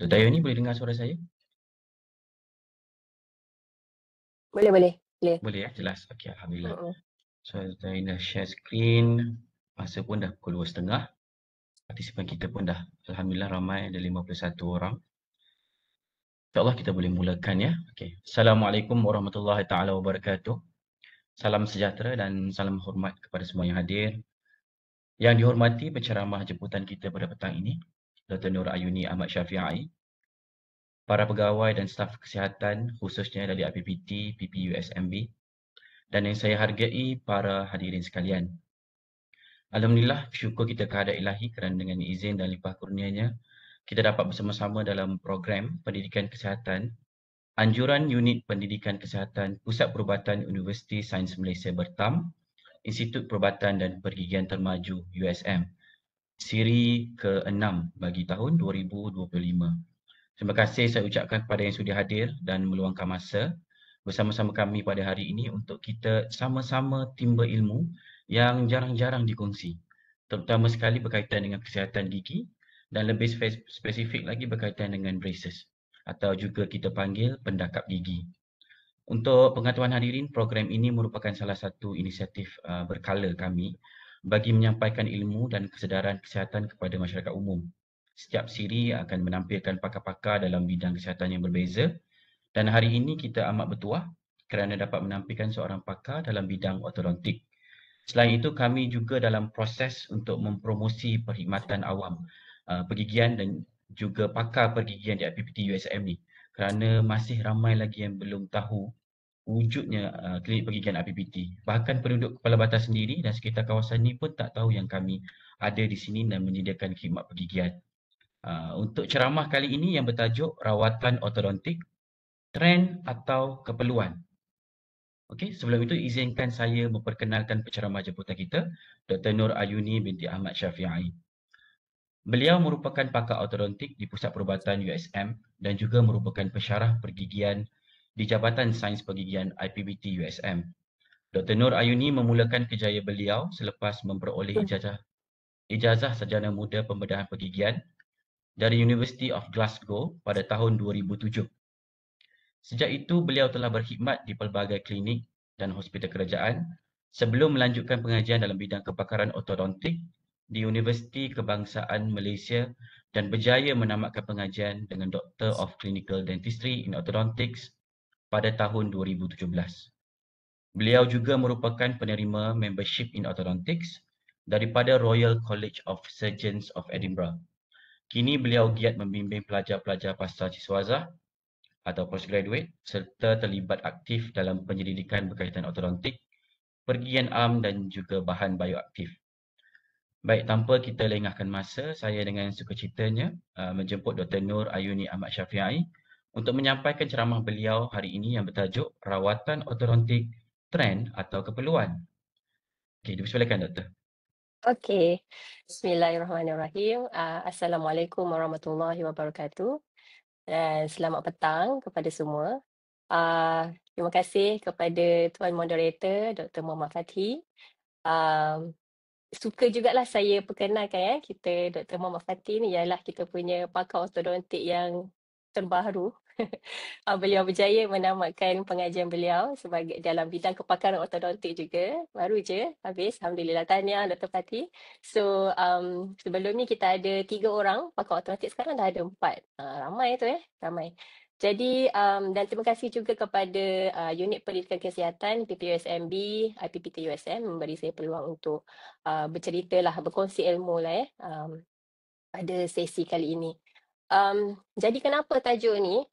Dr. Ayuni boleh dengar suara saya? Boleh. Boleh ya, jelas. Okey, Alhamdulillah. Mm-mm. So, saya dah share screen. Masa pun dah pukul 2.30. Partisipan kita pun dah, Alhamdulillah ramai, ada 51 orang. InsyaAllah kita boleh mulakan ya. Okey. Assalamualaikum warahmatullahi taala wabarakatuh. Salam sejahtera dan salam hormat kepada semua yang hadir. Yang dihormati penceramah jemputan kita pada petang ini, Dr. Nur Ayuni Ahmad Syafiai, para pegawai dan staf kesihatan khususnya dari IPPT, PPUSMB, dan yang saya hargai para hadirin sekalian. Alhamdulillah, syukur kita kehadrat ilahi kerana dengan izin dan limpah kurnianya, kita dapat bersama-sama dalam program pendidikan kesihatan, anjuran Unit Pendidikan Kesihatan Pusat Perubatan Universiti Sains Malaysia Bertam, Institut Perubatan dan Pergigian Termaju USM, siri ke-6 bagi tahun 2025. Terima kasih saya ucapkan kepada yang sudi hadir dan meluangkan masa bersama-sama kami pada hari ini untuk kita sama-sama timba ilmu yang jarang-jarang dikongsi, terutama sekali berkaitan dengan kesihatan gigi dan lebih spesifik lagi berkaitan dengan braces atau juga kita panggil pendakap gigi. Untuk pengetahuan hadirin, program ini merupakan salah satu inisiatif berkala kami bagi menyampaikan ilmu dan kesedaran kesihatan kepada masyarakat umum. Setiap siri akan menampilkan pakar-pakar dalam bidang kesihatan yang berbeza dan hari ini kita amat bertuah kerana dapat menampilkan seorang pakar dalam bidang ortodontik. Selain itu, kami juga dalam proses untuk mempromosi perkhidmatan awam pergigian dan juga pakar pergigian di IPPT USM ni kerana masih ramai lagi yang belum tahu wujudnya klinik pergigian IPPT. Bahkan penduduk Kepala Batar sendiri dan sekitar kawasan ini pun tak tahu yang kami ada di sini dan menyediakan khidmat pergigian. Untuk ceramah kali ini yang bertajuk rawatan ortodontik, trend atau keperluan. Okey, sebelum itu izinkan saya memperkenalkan penceramah jemputan kita, Dr. Nur Ayuni binti Ahmad Syafiai. Beliau merupakan pakar ortodontik di Pusat Perubatan USM dan juga merupakan pensyarah pergigian di Jabatan Sains Pergigian IPBT USM. Dr. Nur Ayuni memulakan kerjaya beliau selepas memperoleh ijazah sarjana muda pembedahan pergigian dari University of Glasgow pada tahun 2007. Sejak itu, beliau telah berkhidmat di pelbagai klinik dan hospital kerajaan sebelum melanjutkan pengajian dalam bidang kepakaran ortodontik di Universiti Kebangsaan Malaysia dan berjaya menamatkan pengajian dengan Doctor of Clinical Dentistry in Orthodontics pada tahun 2017. Beliau juga merupakan penerima membership in orthodontics daripada Royal College of Surgeons of Edinburgh. Kini beliau giat membimbing pelajar-pelajar pascasiswazah atau postgraduate serta terlibat aktif dalam penyelidikan berkaitan ortodontik, pergigian am dan juga bahan bioaktif. Baik, tanpa kita lengahkan masa, saya dengan sukacitanya menjemput Dr. Nur Ayuni Ahmad Syafiai untuk menyampaikan ceramah beliau hari ini yang bertajuk rawatan ortodontik, trend atau keperluan. Okey, dipersilakan Doktor. Okey. Bismillahirrahmanirrahim. Assalamualaikum warahmatullahi wabarakatuh. Dan selamat petang kepada semua. Terima kasih kepada Tuan Moderator Dr. Muhammad Fathi. Suka jugalah saya perkenalkan kita Dr. Muhammad Fathi ni ialah kita punya pakar ortodontik yang terbaru. Beliau berjaya menamatkan pengajian beliau sebagai dalam bidang kepakaran ortodontik juga. Baru je habis. Alhamdulillah, tahniah Dr. Fathi. So sebelum ni kita ada 3 orang pakar ortodontik, sekarang dah ada 4. Ramai tu ramai. Jadi dan terima kasih juga kepada Unit Pendidikan Kesihatan PPUSMB, IPPT USM memberi saya peluang untuk berceritalah, berkongsi ilmu lah pada sesi kali ini. Jadi kenapa tajuk ni?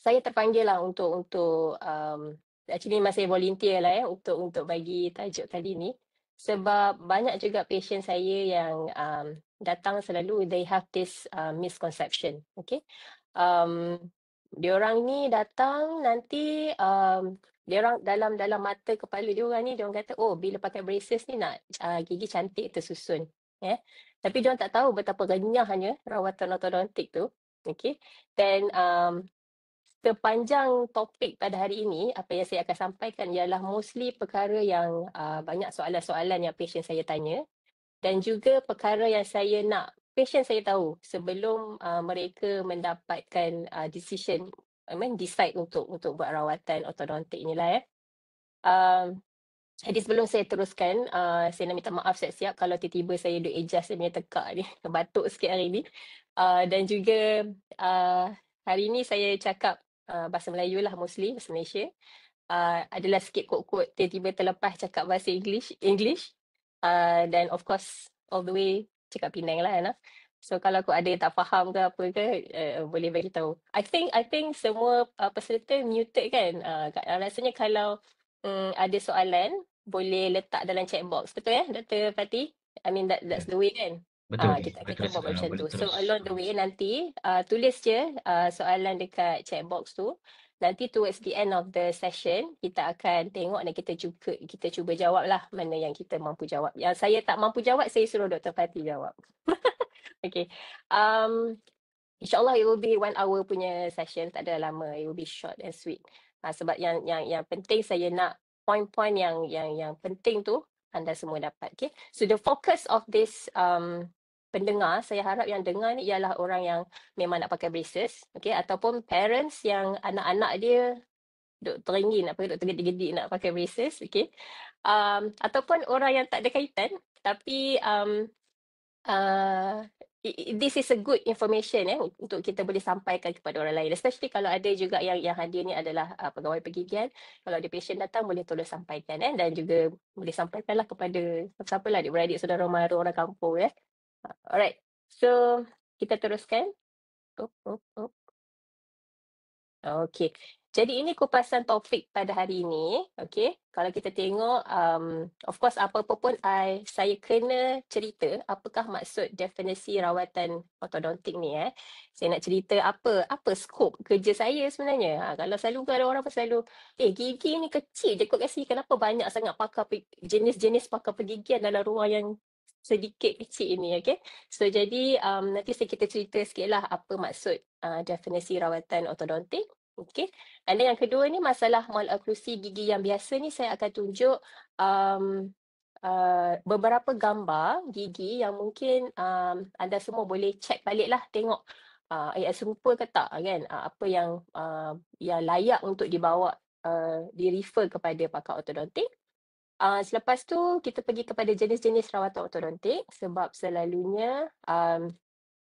Saya terpanggil lah untuk actually masih volunteer lah untuk bagi tajuk kali ni, sebab banyak juga patient saya yang datang selalu they have this misconception. Okay, diorang ni datang nanti diorang dalam mata kepala diorang ni diorang kata, oh bila pakai braces ni nak gigi cantik tersusun. Tapi diorang tak tahu betapa renyahnya rawatan ortodontik tu. Okay, dan sepanjang topik pada hari ini, apa yang saya akan sampaikan ialah mostly perkara yang banyak soalan-soalan yang patient saya tanya dan juga perkara yang saya nak patient saya tahu sebelum mereka mendapatkan decision, decide untuk buat rawatan ortodontik ni lah ya. Jadi sebelum saya teruskan, saya nak minta maaf siap-siap kalau tiba-tiba saya duk adjust saya punya tekak ni, batuk sikit hari ni. Dan juga hari ni saya cakap bahasa Melayu lah mostly, bahasa Malaysia. Adalah sikit quote-quote tiba-tiba terlepas cakap bahasa English. Dan of course all the way cakap Penang lah Ana. So kalau aku ada yang tak faham ke apa ke, boleh bagi tahu. I think semua peserta muted kan. Rasanya kalau ada soalan boleh letak dalam chat box. Betul ya Dr. Fatih? I mean that's the way kan. Betul, Kita buat macam boleh tu. So terus. along the way nanti tulis je soalan dekat chat box tu. Nanti towards the end of the session, kita akan tengok dan kita cuba jawab lah mana yang kita mampu jawab. Yang saya tak mampu jawab, saya suruh Dr. Fatih jawab. Okay. InsyaAllah it will be 1 hour punya session, tak ada lama. It will be short and sweet. Sebab yang penting saya nak point-point yang penting tu anda semua dapat. Okay. So the focus of this pendengar, saya harap yang dengar ni ialah orang yang memang nak pakai braces, okay, ataupun parents yang anak-anak dia duk teringin duk tergedik-gedik nak pakai braces, okay. Ataupun orang yang tak ada kaitan tapi this is a good information untuk kita boleh sampaikan kepada orang lain, especially kalau ada juga yang hadir ni adalah pegawai pergigian. Kalau ada patient datang boleh tolong sampaikan dan juga boleh sampaikanlah kepada siapa-siapalah adik-beradik, saudara mara, orang kampung ya. Alright, so kita teruskan. Okay, jadi ini kupasan topik pada hari ini. Okay, kalau kita tengok, of course apa-apa pun saya kena cerita apakah maksud definisi rawatan ortodontik ni. Saya nak cerita apa skop kerja saya sebenarnya. Kalau selalu ada orang pun selalu, gigi ni kecil je kot kasi, kenapa banyak sangat jenis-jenis pakar pergigian dalam ruang yang sedikit kecil ini, okay. So jadi nanti kita cerita sikit lah apa maksud definisi rawatan ortodontik, okay. Dan yang kedua ni masalah maloklusi gigi yang biasa ni, saya akan tunjuk beberapa gambar gigi yang mungkin anda semua boleh check balik lah, tengok serupa ke tak kan, apa yang layak untuk dibawa di-refer kepada pakar ortodontik. Selepas tu kita pergi kepada jenis-jenis rawatan ortodontik, sebab selalunya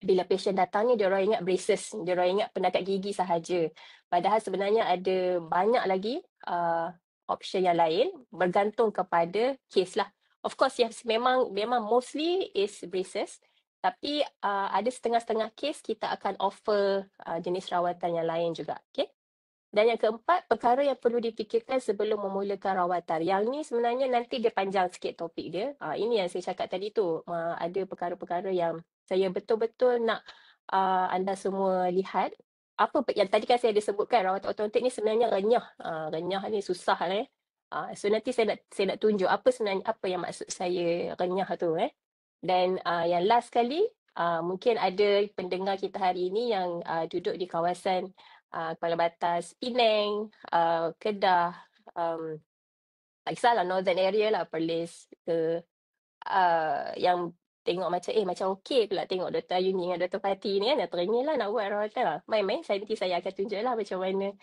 bila patient datang ni dia orang ingat braces, dia orang ingat pendekat gigi sahaja. Padahal sebenarnya ada banyak lagi option yang lain bergantung kepada case lah. Of course yes, memang mostly is braces, tapi ada setengah-setengah case kita akan offer jenis rawatan yang lain juga. Okay. Dan yang keempat, perkara yang perlu dipikirkan sebelum memulakan rawatan. Yang ni sebenarnya nanti dia panjang sikit topik dia. Ini yang saya cakap tadi tu. Ada perkara-perkara yang saya betul-betul nak anda semua lihat. Apa yang tadi kan saya ada sebutkan, rawatan ortodontik ni sebenarnya renyah. Renyah ni susah lah. So nanti saya nak tunjuk apa sebenarnya, apa yang maksud saya renyah tu. Dan yang last kali, mungkin ada pendengar kita hari ini yang duduk di kawasan Kepala Batas Penang, Kedah, tak kisahlah northern area lah, Perlis ke, yang tengok macam okey pula tengok Dr. Ayuni dengan Dr. Fatih ni kan, teringin lah nak buat rawatan lah. Main-main, nanti saya akan tunjuk lah macam mana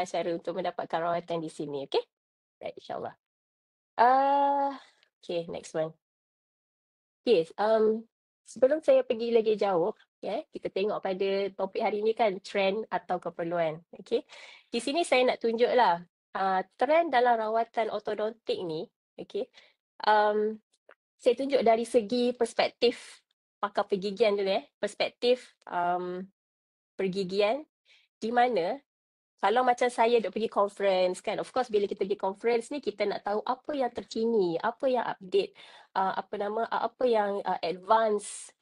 cara untuk mendapatkan rawatan di sini, okay? Right, insyaAllah. Okay, next one. Okay, sebelum saya pergi lagi jauh, kita tengok pada topik hari ini kan, trend atau keperluan. Okay. Di sini saya nak tunjuklah trend dalam rawatan ortodontik ni. Okay. Saya tunjuk dari segi perspektif pakar pergigian dulu. Perspektif pergigian, di mana kalau macam saya duk pergi conference kan, of course bila kita pergi conference ni kita nak tahu apa yang terkini, apa yang update, apa yang advance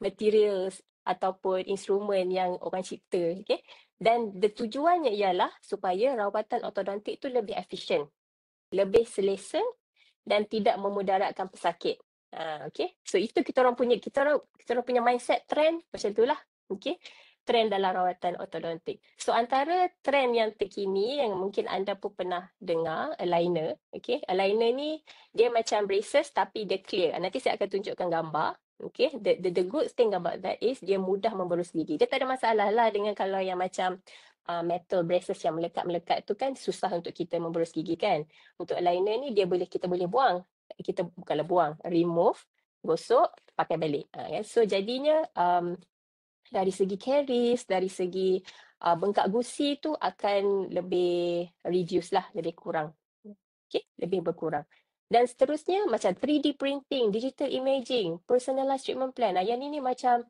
materials ataupun instrumen yang orang cipta, okay? Dan tujuannya ialah supaya rawatan ortodontik tu lebih efisien, lebih selesa dan tidak memudaratkan pesakit. Okay, so itu kita orang punya mindset trend macam itulah, okay? Trend dalam rawatan ortodontik. So antara trend yang terkini yang mungkin anda pun pernah dengar, aligner. Okay, aligner ni dia macam braces tapi dia clear. Nanti saya akan tunjukkan gambar. Okay, the good thing about that is dia mudah memberus gigi. Dia tak ada masalah lah dengan kalau yang macam metal braces yang melekat-melekat tu kan susah untuk kita memberus gigi kan. Untuk aligner ni kita boleh buang. Kita bukanlah buang, remove, gosok, pakai balik. Kan? So jadinya dari segi caries, dari segi bengkak gusi tu akan lebih reduce lah, lebih kurang. Okay, lebih berkurang. Dan seterusnya macam 3D printing, digital imaging, personalized treatment plan. Yang ini macam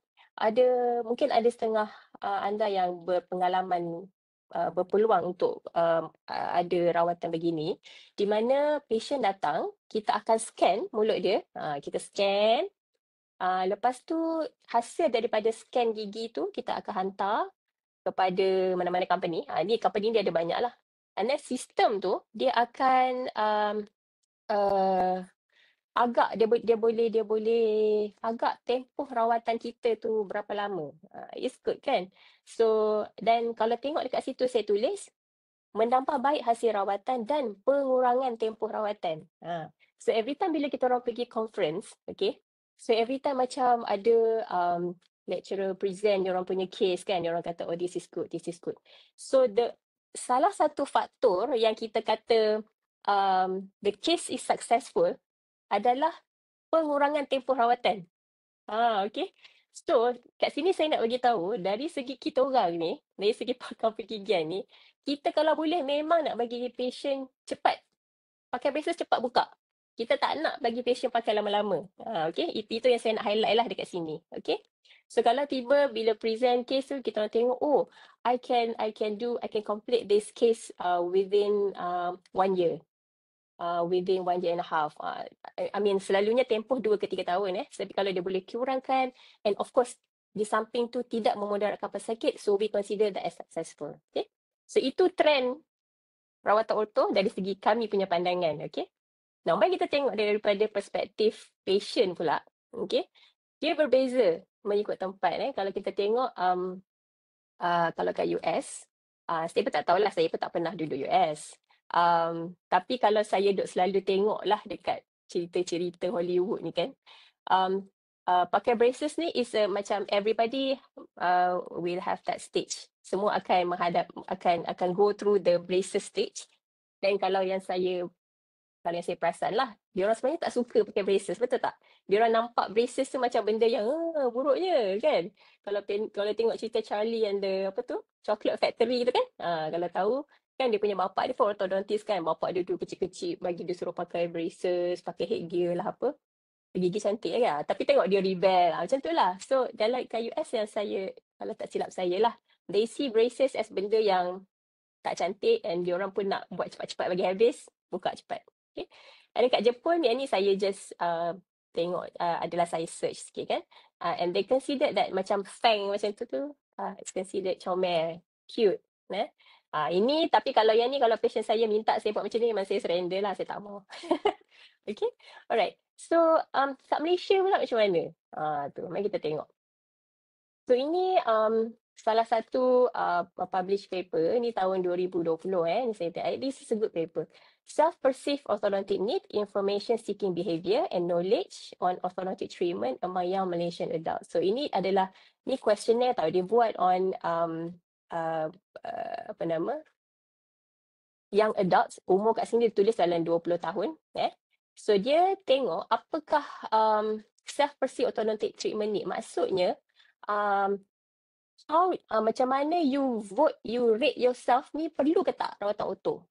mungkin ada setengah anda yang berpengalaman berpeluang untuk ada rawatan begini, di mana patient datang, kita akan scan mulut dia, kita scan, lepas tu hasil daripada scan gigi tu kita akan hantar kepada mana-mana company. Ni company dia ada banyak lah. And then sistem tu dia akan agak dia boleh agak tempoh rawatan kita tu berapa lama. It's good kan? So dan kalau tengok dekat situ saya tulis menambah baik hasil rawatan dan pengurangan tempoh rawatan. So every time bila kita orang pergi conference, okay? So every time macam ada lecturer present dia orang punya case kan, dia orang kata oh this is good, this is good. So salah satu faktor yang kita kata the case is successful adalah pengurangan tempoh rawatan. Okay. So, kat sini saya nak bagi tahu dari segi kita orang ni, dari segi pakar pergigian ni, kita kalau boleh memang nak bagi patient cepat. Pakai braces cepat buka. Kita tak nak bagi patient pakai lama-lama. Okay. Itu yang saya nak highlight lah dekat sini. Okay. So, kalau tiba bila present case tu, kita nak tengok, oh, I can complete this case within 1 year. Within 1 year and a half. I mean, selalunya tempoh 2 ke 3 tahun. Tapi kalau dia boleh kurangkan, and of course, di samping tu tidak memudaratkan pesakit, so we consider that as successful. Okay? So, itu trend rawatan orto dari segi kami punya pandangan. Okay? Now, mari kita tengok daripada perspektif patient pula. Okay? Dia berbeza mengikut tempat. Kalau kita tengok, kalau kat US, saya pun tak tahulah, saya pun tak pernah duduk US. Tapi kalau saya selalu tengok lah dekat cerita-cerita Hollywood ni kan, pakai braces ni is macam everybody will have that stage. Semua akan akan go through the braces stage. Dan kalau yang saya perasan lah, diorang sebenarnya tak suka pakai braces, betul tak? Diorang nampak braces tu macam benda yang buruknya kan. Kalau tengok cerita Charlie and the Chocolate Factory tu kan, kalau tahu kan dia punya bapak dia pun orthodontist kan, bapak dia dulu kecil-kecil bagi dia suruh pakai braces, pakai headgear lah apa. Gigi cantik kan. Tapi tengok dia rebel macam tu lah. So dalam kat US yang saya, kalau tak silap saya lah, they see braces as benda yang tak cantik and diorang pun nak buat cepat-cepat bagi habis, buka cepat. Okay. Ada kat Jepun, yang ni saya just tengok, adalah saya search sikit kan. And they consider that macam fang macam tu it's considered comel, cute. Ini, tapi kalau yang ni, kalau patient saya minta saya buat macam ni, memang saya surrender lah, saya tak mau. Okay, alright. So, kat Malaysia pula macam mana? Tu, mari kita tengok. So, ini salah satu published paper, ni tahun 2020 ni saya tengok. This is a good paper. Self-perceived orthodontic need, information seeking behavior and knowledge on orthodontic treatment among young Malaysian adults. So, ini adalah, ni questionnaire tau, dia buat on young adults, umur kat sini ditulis dalam 20 tahun. So, dia tengok apakah self-perceived orthodontic treatment need. Maksudnya, macam mana you rate yourself ni perlu ke tak rawatan orto.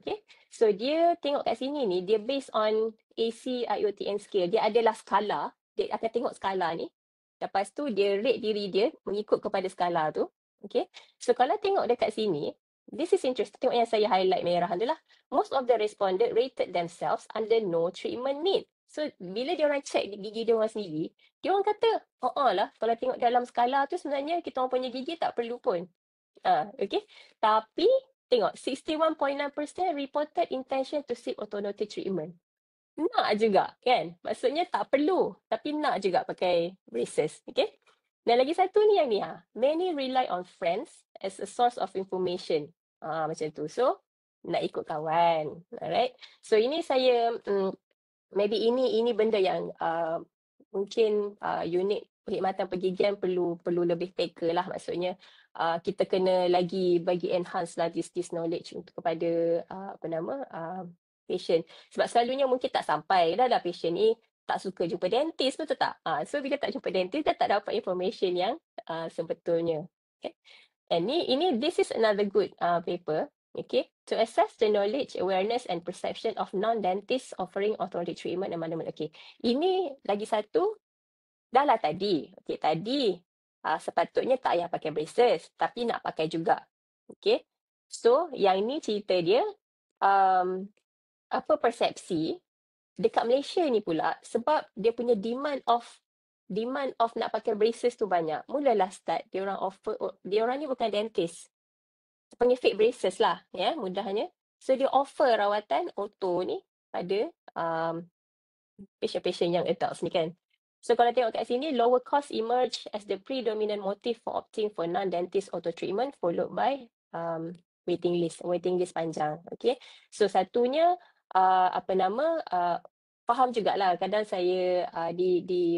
Okay. So, dia tengok kat sini ni, dia based on ACIOTN scale. Dia adalah skala. Dia akan tengok skala ni. Lepas tu, dia rate diri dia mengikut kepada skala tu. Okay. So, kalau tengok dekat sini, this is interesting. Tengok yang saya highlight merah tu lah. Most of the respondent rated themselves under no treatment need. So, bila dia orang check gigi dia orang sendiri, dia orang kata, lah, kalau tengok dalam skala tu sebenarnya kita orang punya gigi tak perlu pun. Okay. Tapi, tengok, 61.9% reported intention to seek orthodontic treatment. Nak juga, kan? Maksudnya tak perlu, tapi nak juga pakai braces. Okay. Dan lagi satu ni yang ni, many rely on friends as a source of information. Macam tu. So, nak ikut kawan. Alright. So, ini saya, maybe ini benda yang mungkin unit perkhidmatan pergigian perlu lebih tackle lah, maksudnya kita kena lagi bagi enhance lah this knowledge untuk kepada patient. Sebab selalunya mungkin tak sampai dah patient ni tak suka jumpa dentist, betul tak? So bila tak jumpa dentist, dia tak dapat information yang sebetulnya. Okay. And this is another good paper. Okay, to assess the knowledge, awareness and perception of non-dentists offering orthodontic treatment and mana-mana. Okay, ini lagi satu, dah lah tadi. Okay, tadi sepatutnya tak payah pakai braces, tapi nak pakai juga. Okay, so yang ni cerita dia, apa persepsi dekat Malaysia ni pula, sebab dia punya demand of nak pakai braces tu banyak. Mulalah start, dia orang offer, dia orang ni bukan dentist, panggil fake braces lah, ya, mudahnya. So dia offer rawatan ortho ni pada patient-patient yang adults ni kan. So kalau tengok kat sini, lower cost emerge as the predominant motive for opting for non-dentist ortho treatment, followed by waiting list panjang. Okay, so satunya faham jugalah, kadang saya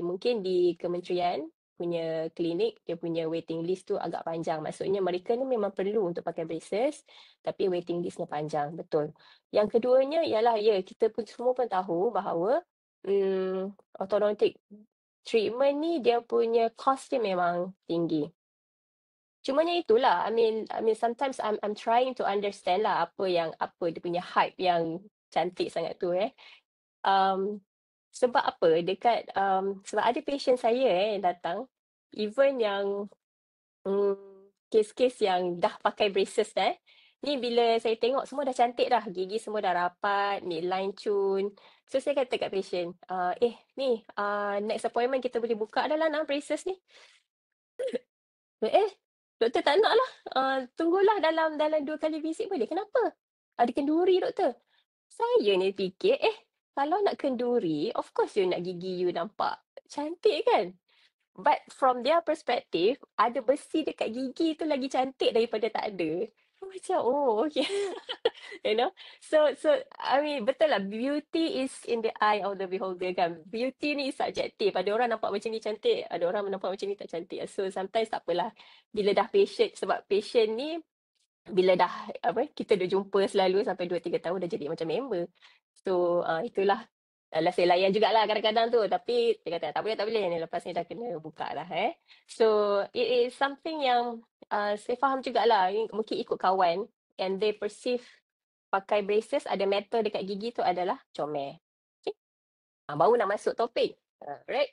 mungkin di kementerian punya klinik, dia punya waiting list tu agak panjang. Maksudnya mereka ni memang perlu untuk pakai braces, tapi waiting listnya panjang, betul. Yang keduanya ialah, kita pun semua pun tahu bahawa orthodontic treatment ni dia punya cost dia memang tinggi. Cumanya itulah, I mean sometimes I'm trying to understand lah apa dia punya hype yang cantik sangat tu sebab apa dekat sebab ada patient saya yang datang, even yang kes-kes yang dah pakai braces dah ni, bila saya tengok semua dah cantik dah, gigi semua dah rapat, midline cun. So saya kata kat patient, ni next appointment kita boleh buka dah lah braces ni. Doktor tak nak lah, tunggulah dalam 2 kali visit boleh. Kenapa? Ada kenduri doktor. Saya ni fikir, kalau nak kenduri, of course you nak gigi you nampak cantik kan? But from their perspective, ada besi dekat gigi tu lagi cantik daripada tak ada. Macam, okay. You know? So I mean, betul lah, beauty is in the eye of the beholder kan. Beauty ni subjektif. Ada orang nampak macam ni cantik, ada orang nampak macam ni tak cantik. So sometimes tak apalah. Bila dah patient, sebab patient ni, bila dah kita dah jumpa selalu sampai 2-3 tahun, dah jadi macam member. So itulah. Alah, saya layan jugalah kadang-kadang tu, tapi dia kata tak boleh ni, lepas ni dah kena buka lah So it is something yang saya faham jugalah, mungkin ikut kawan, and they perceive pakai braces ada metal dekat gigi tu adalah comel. Okay? Baru nak masuk topik. Right?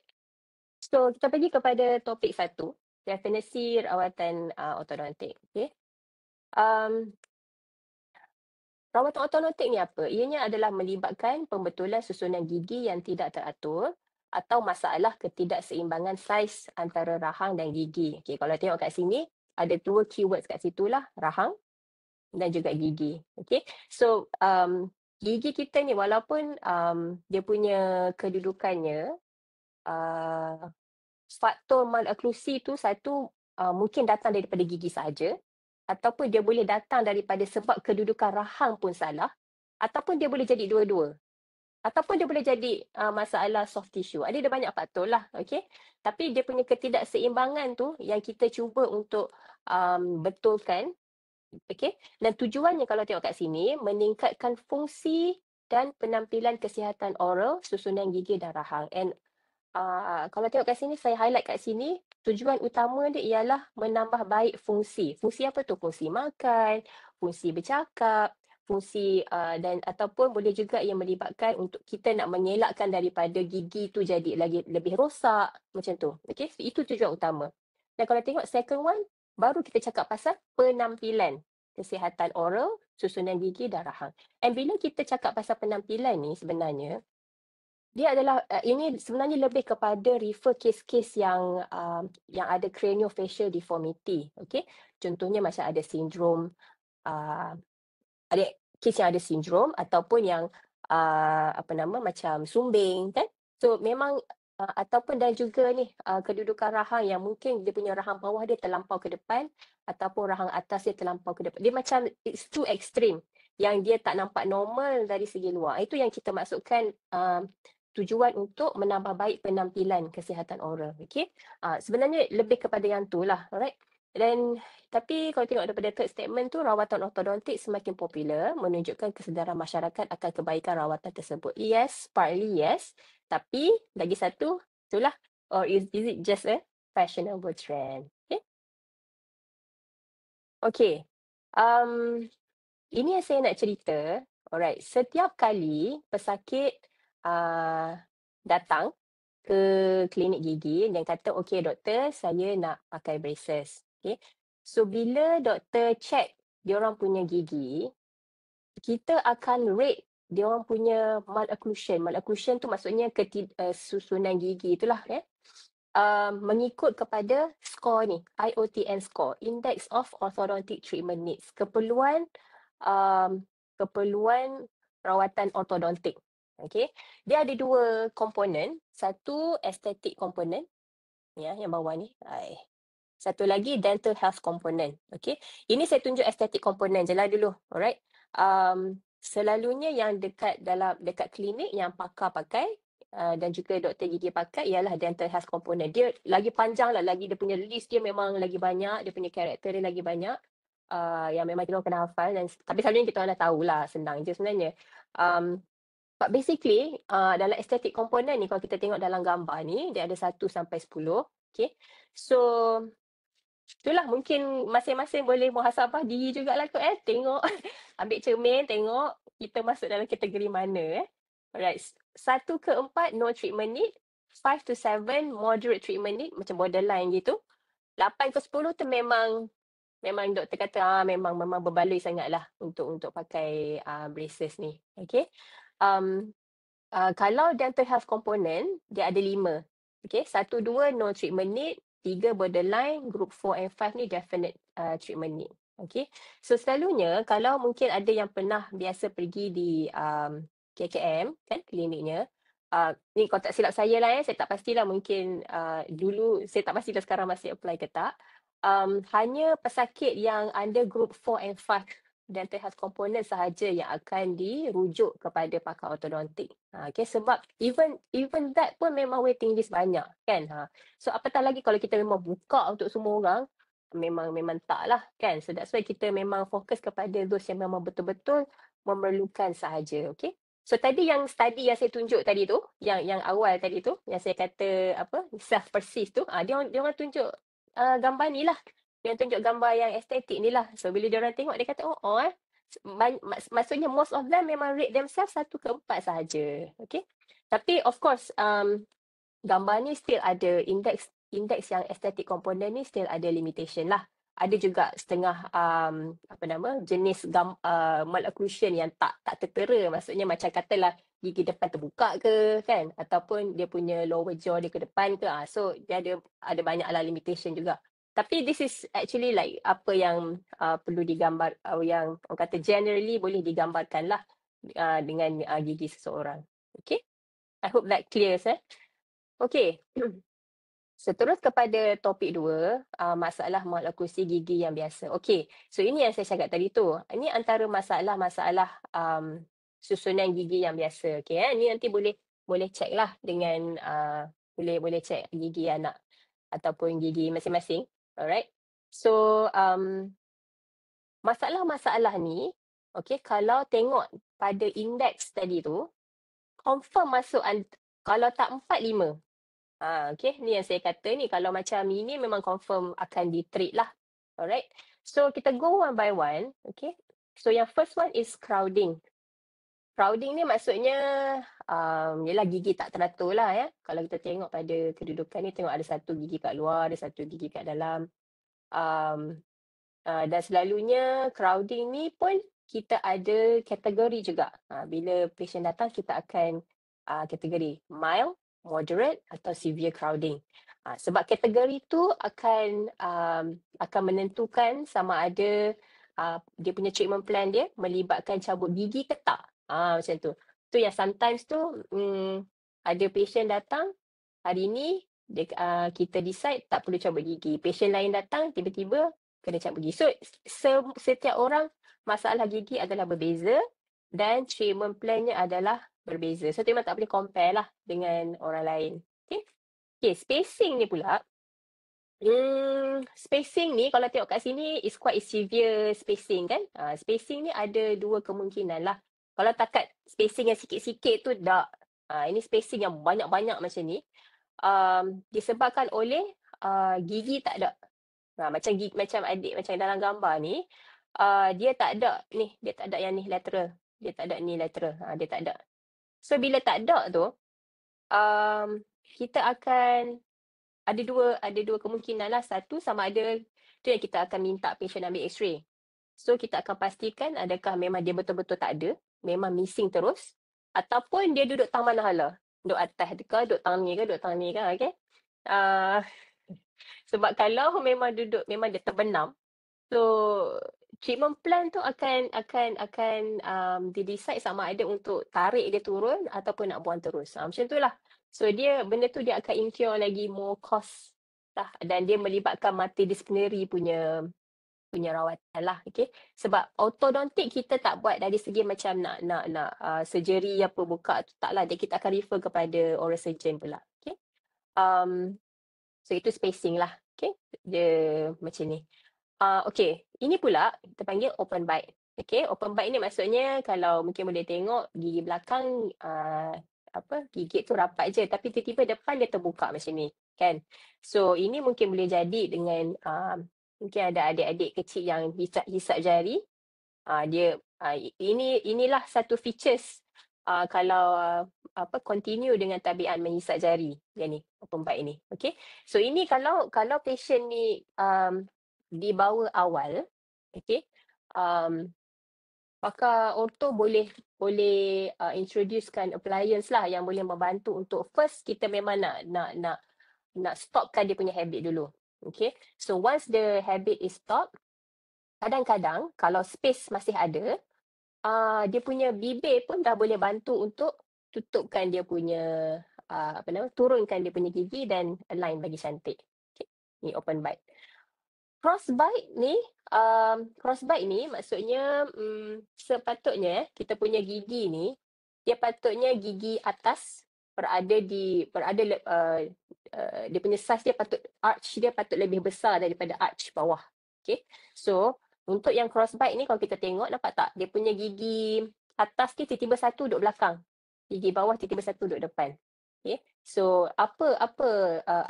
So kita pergi kepada topik 1, definisi rawatan ortodontik. Okay? Rawatan ortodontik ni apa? Ianya adalah melibatkan pembetulan susunan gigi yang tidak teratur atau masalah ketidakseimbangan saiz antara rahang dan gigi. Okay, kalau tengok kat sini, ada 2 keywords kat situ lah, rahang dan juga gigi. Okay, so gigi kita ni walaupun dia punya kedudukannya, faktor maloklusi tu satu mungkin datang daripada gigi saja, ataupun dia boleh datang daripada sebab kedudukan rahang pun salah, ataupun dia boleh jadi dua-dua, ataupun dia boleh jadi masalah soft tissue. Ada banyak faktor lah, okay? Tapi dia punya ketidakseimbangan tu yang kita cuba untuk betulkan, okay? Dan tujuannya kalau tengok kat sini, meningkatkan fungsi dan penampilan kesihatan oral, susunan gigi dan rahang. And kalau tengok kat sini, saya highlight kat sini, tujuan utama dia ialah menambah baik fungsi. Fungsi apa tu? Fungsi makan, fungsi bercakap, fungsi dan ataupun boleh juga yang melibatkan untuk kita nak mengelakkan daripada gigi tu jadi lagi lebih rosak, macam tu. Okay, so itu tujuan utama. Dan kalau tengok second one, baru kita cakap pasal penampilan kesihatan oral, susunan gigi dan rahang. And bila kita cakap pasal penampilan ni sebenarnya, dia adalah ini sebenarnya lebih kepada refer kes-kes yang ada craniofacial deformity. Okay, contohnya macam ada sindrom, ada kes yang ada sindrom ataupun yang macam sumbing kan. So memang ataupun dan juga ni kedudukan rahang yang mungkin dia punya rahang bawah dia terlampau ke depan ataupun rahang atas dia terlampau ke depan. Dia macam it's too extreme yang dia tak nampak normal dari segi luar. Itu yang kita maksudkan tujuan untuk menambah baik penampilan kesihatan oral. Okey. Sebenarnya lebih kepada yang tu lah. Alright. Dan tapi kalau tengok daripada third statement tu, rawatan ortodontik semakin popular, menunjukkan kesedaran masyarakat akan kebaikan rawatan tersebut. Yes, partly yes. Tapi lagi satu, itulah, or is it just a fashionable trend? Okay. Okay. Ini yang saya nak cerita. Alright, setiap kali pesakit datang ke klinik gigi dan kata, "Okey doktor, saya nak pakai braces." Okay. So bila doktor check diorang punya gigi, kita akan rate diorang punya malocclusion. Malocclusion tu maksudnya susunan gigi itulah mengikut kepada skor ni, IOTN score, Index of Orthodontic Treatment Needs, keperluan rawatan ortodontik. Okay. Dia ada dua komponen, satu estetik komponen, ya, yang bawah ni. Satu lagi dental health component. Okay. Ini saya tunjuk estetik komponen je lah dulu. Alright. Selalunya yang dekat klinik yang pakar pakai dan juga doktor gigi pakai ialah dental health component. Dia lagi panjang lah, lagi dia punya list dia memang lagi banyak, dia punya karakter dia lagi banyak. Yang memang kita kena hafal, tapi selalunya kita orang dah tahulah, senang je sebenarnya. But basically, dalam estetik komponen ni, kalau kita tengok dalam gambar ni, dia ada 1 sampai 10. Okay. So, itulah mungkin masing-masing boleh muhasabah diri jugalah kot tengok, ambil cermin, tengok kita masuk dalam kategori mana Alright, 1 ke 4 no treatment need, 5 to 7 moderate treatment need, macam borderline gitu. 8 ke 10 tu memang doktor kata memang berbaloi sangatlah untuk pakai braces ni. Okay. Kalau dental health component, dia ada 5. Okay, 1, 2 no treatment need, 3 borderline, group 4 and 5 ni definite treatment need. Okay, so selalunya kalau mungkin ada yang pernah biasa pergi di KKM kan, kliniknya, ni kalau tak silap saya lah saya tak pastilah, mungkin dulu saya tak pastilah sekarang masih apply ke tak. Hanya pesakit yang under group 4 and 5 dental health component sahaja yang akan dirujuk kepada pakar ortodontik. Okay, sebab even that pun memang waiting list banyak kan. So apatah lagi kalau kita memang buka untuk semua orang, memang tak lah kan. So that's why kita memang fokus kepada those yang memang betul-betul memerlukan sahaja. Okay. So tadi yang study yang saya tunjuk tadi tu, yang awal tadi tu, yang saya kata self persist tu, dia orang tunjuk gambar ni lah. Dia tunjuk gambar yang estetik ni lah. So bila dia orang tengok, dia kata maksudnya most of them memang rate themselves 1 ke 4 sahaja. Okay. Tapi of course gambar ni still ada indeks yang estetik komponen ni still ada limitation lah. Ada juga setengah jenis malocclusion yang tak tertera. Maksudnya macam katalah gigi depan terbuka ke kan, ataupun dia punya lower jaw dia ke depan ke. So dia ada banyaklah limitation juga. Tapi this is actually like apa yang perlu digambar, yang orang kata generally boleh digambarkan lah dengan gigi seseorang. Okay. I hope that clears. Okay. Seterus kepada topik 2, masalah maloklusi gigi yang biasa. Okay, so ini yang saya cakap tadi tu. Ini antara masalah-masalah susunan gigi yang biasa. Okay, ini nanti boleh check lah dengan, boleh check gigi anak ataupun gigi masing-masing. Alright. So, masalah-masalah ni, okay, kalau tengok pada indeks tadi tu, confirm masuk, kalau tak 4, 5. Okay, ni yang saya kata ni, kalau macam ini memang confirm akan di-treat lah. Alright. So kita go one by one. Okay. So yang first one is crowding. Crowding ni maksudnya yelah gigi tak teratur lah ya. Kalau kita tengok pada kedudukan ni, tengok ada satu gigi kat luar, ada satu gigi kat dalam. Dan selalunya crowding ni pun kita ada kategori juga. Bila patient datang, kita akan kategori mild, moderate atau severe crowding. Sebab kategori tu akan menentukan sama ada dia punya treatment plan dia melibatkan cabut gigi ke tak. Macam tu. Tu yang sometimes tu ada patient datang hari ni kita decide tak perlu cabut gigi. Patient lain datang tiba-tiba kena cabut gigi. So setiap orang masalah gigi adalah berbeza dan treatment plan-nya adalah berbeza. So memang tak boleh compare lah dengan orang lain. Okay, spacing ni pula. Spacing ni kalau tengok kat sini is quite severe spacing kan. Spacing ni ada dua kemungkinan lah. Kalau takat spacing yang sikit-sikit tu tak. Ini spacing yang banyak-banyak macam ni. Disebabkan oleh gigi tak ada. Macam adik macam dalam gambar ni, dia tak ada ni, dia tak ada yang ni lateral. Dia tak ada ni lateral. Dia tak ada. So bila tak ada tu, kita akan ada dua kemungkinan lah. Satu, sama ada tu yang kita akan minta patient ambil x-ray. So kita akan pastikan adakah memang dia betul-betul tak ada, memang missing terus, ataupun dia duduk tang mana hala. Duduk atas ke, duduk tang ni ke, duduk tang ni ke, okay. Sebab kalau memang dia terbenam, so treatment plan tu akan di-decide sama ada untuk tarik dia turun ataupun nak buang terus. Macam tu lah. So benda tu dia akan incur lagi more cost lah, dan dia melibatkan multidisciplinary punya rawatan lah, okay. Sebab ortodontik kita tak buat dari segi macam nak surgery apa buka tu, tak lah. Kita akan refer kepada oral surgeon pula, okay. So itu spacing lah, okay. Dia macam ni. Okay, ini pula kita panggil open bite. Okay, open bite ni maksudnya kalau mungkin boleh tengok gigi belakang gigit tu rapat je, tapi tiba-tiba depan dia terbuka macam ni kan. So ini mungkin boleh jadi dengan mungkin ada adik-adik kecil yang hisap jari. Inilah satu features kalau continue dengan tabiat menghisap jari dia ni, open bite ni. Okay, so ini kalau patient ni dibawa awal, okay, pakar orto boleh introducekan appliance lah yang boleh membantu untuk first kita memang nak stopkan dia punya habit dulu. Okay, so once the habit is stopped, kadang-kadang kalau space masih ada, dia punya bibir pun dah boleh bantu untuk tutupkan dia punya turunkan dia punya gigi dan align bagi cantik. Okay, ni open bite. Crossbite ni maksudnya sepatutnya kita punya gigi ni, dia patutnya gigi atas dia punya size dia arch dia patut lebih besar daripada arch bawah. Okay, so untuk yang crossbite ni kalau kita tengok, nampak tak dia punya gigi atas ni tiba-tiba satu duduk belakang, gigi bawah tiba-tiba satu duduk depan. Okay, so apa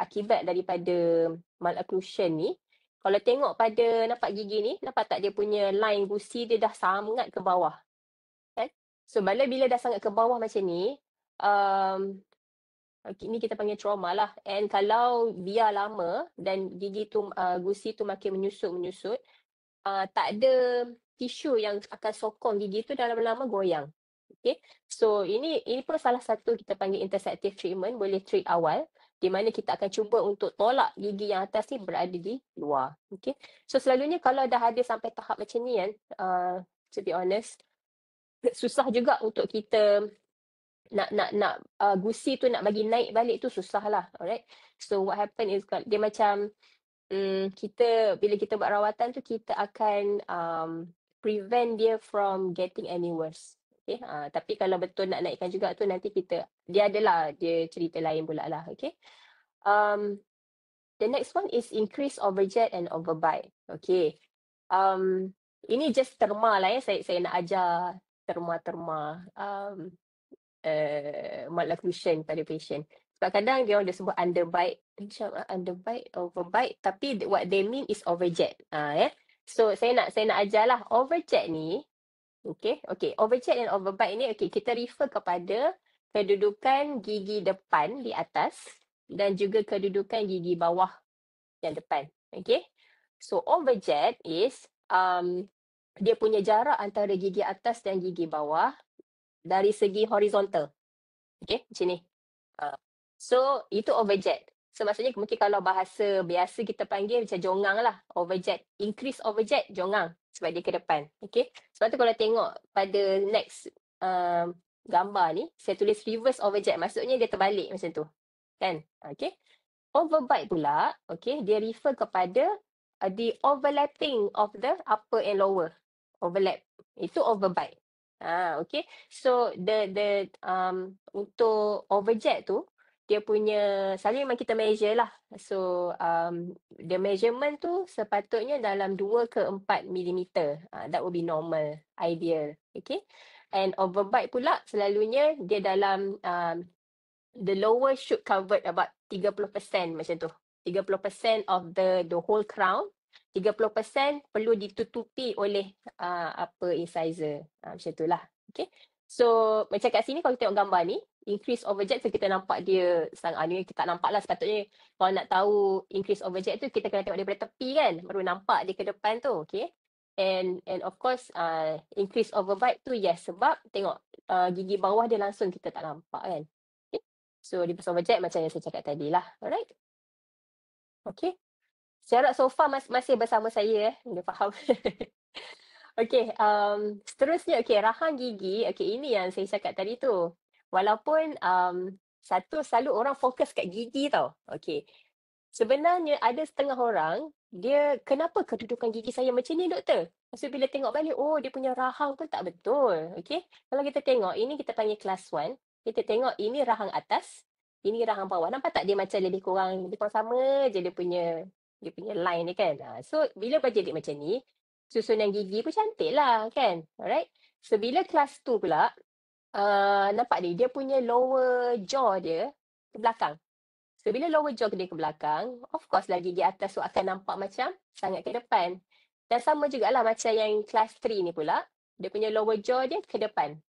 akibat daripada malocclusion ni? Kalau tengok pada nampak gigi ni, nampak tak dia punya line gusi dia dah sangat ke bawah. Kan? So bila dah sangat ke bawah macam ni, ini kita panggil trauma lah. And kalau biar lama dan gigi tu gusi tu makin menyusut, tak ada tisu yang akan sokong gigi tu dalam lama goyang. Okay, so ini pun salah satu kita panggil intersective treatment, boleh treat awal, di mana kita akan cuba untuk tolak gigi yang atas ni berada di luar. Okay, so selalunya kalau dah ada sampai tahap macam ni kan, to be honest, susah juga untuk kita nak gusi tu nak bagi naik balik tu susah lah. Alright, so what happen is dia macam bila kita buat rawatan tu, kita akan prevent dia from getting any worse. Okay, tapi kalau betul nak naikkan juga tu, nanti dia cerita lain pula lah. Okay, the next one is increase overjet and overbite. Okay, ini just terma lah ya, saya nak ajar terma malocclusion pada patient. Sebab kadang dia orang sebut underbite, overbite, tapi what they mean is overjet. So saya nak ajar lah overjet ni. Okay, overjet dan overbite ni, kita refer kepada kedudukan gigi depan di atas dan juga kedudukan gigi bawah yang depan. Okay, so overjet is dia punya jarak antara gigi atas dan gigi bawah dari segi horizontal. Okay, macam ni. So itu overjet. So maksudnya mungkin kalau bahasa biasa kita panggil macam jongang lah, overjet. Increase overjet, jongang sebab dia ke depan. Okay, sebab tu kalau tengok pada next gambar ni, saya tulis reverse overjet, maksudnya dia terbalik macam tu kan. Okay, overbite pula, okay, dia refer kepada the overlapping of the upper and lower. Overlap, itu overbite. Okay. So untuk overjet tu, dia punya selalu memang kita measure lah. So the measurement tu sepatutnya dalam 2 ke 4 milimeter. That would be normal, ideal. Okay. And overbite pula selalunya dia dalam the lower should covered about 30% macam tu. 30% of the whole crown. 30% perlu ditutupi oleh apa incisor. Macam tu lah. Okay. So macam kat sini kalau kita tengok gambar ni, increase overjet, so kita nampak dia ni kita tak nampak lah sepatutnya. Kalau nak tahu increase overjet tu, kita kena tengok daripada tepi kan, baru nampak dia ke depan tu. Okay. And of course increase overbite tu yes, sebab tengok gigi bawah dia langsung kita tak nampak kan. Okay. So di pasal overjet macam yang saya cakap tadi lah. Alright. Okay. Saya harap so far masih bersama saya dia faham. Okay, seterusnya rahang gigi. Okay, ini yang saya cakap tadi tu. Walaupun selalu orang fokus kat gigi tau. Okay. Sebenarnya ada setengah orang, dia kenapa kedudukan gigi saya macam ni doktor? So bila tengok balik, oh dia punya rahang pun tak betul. Okay. Kalau kita tengok, ini kita panggil class 1. Kita tengok ini rahang atas, ini rahang bawah. Nampak tak dia macam lebih kurang sama je dia punya line ni kan. So bila berjadi macam ni, susunan gigi pun cantik lah kan. Alright. So bila class 2 pula, nampak ni dia punya lower jaw dia ke belakang. So, bila lower jaw dia ke belakang, of course lah gigi atas tu akan nampak macam sangat ke depan. Dan sama jugalah macam yang class 3 ni pula, dia punya lower jaw dia ke depan.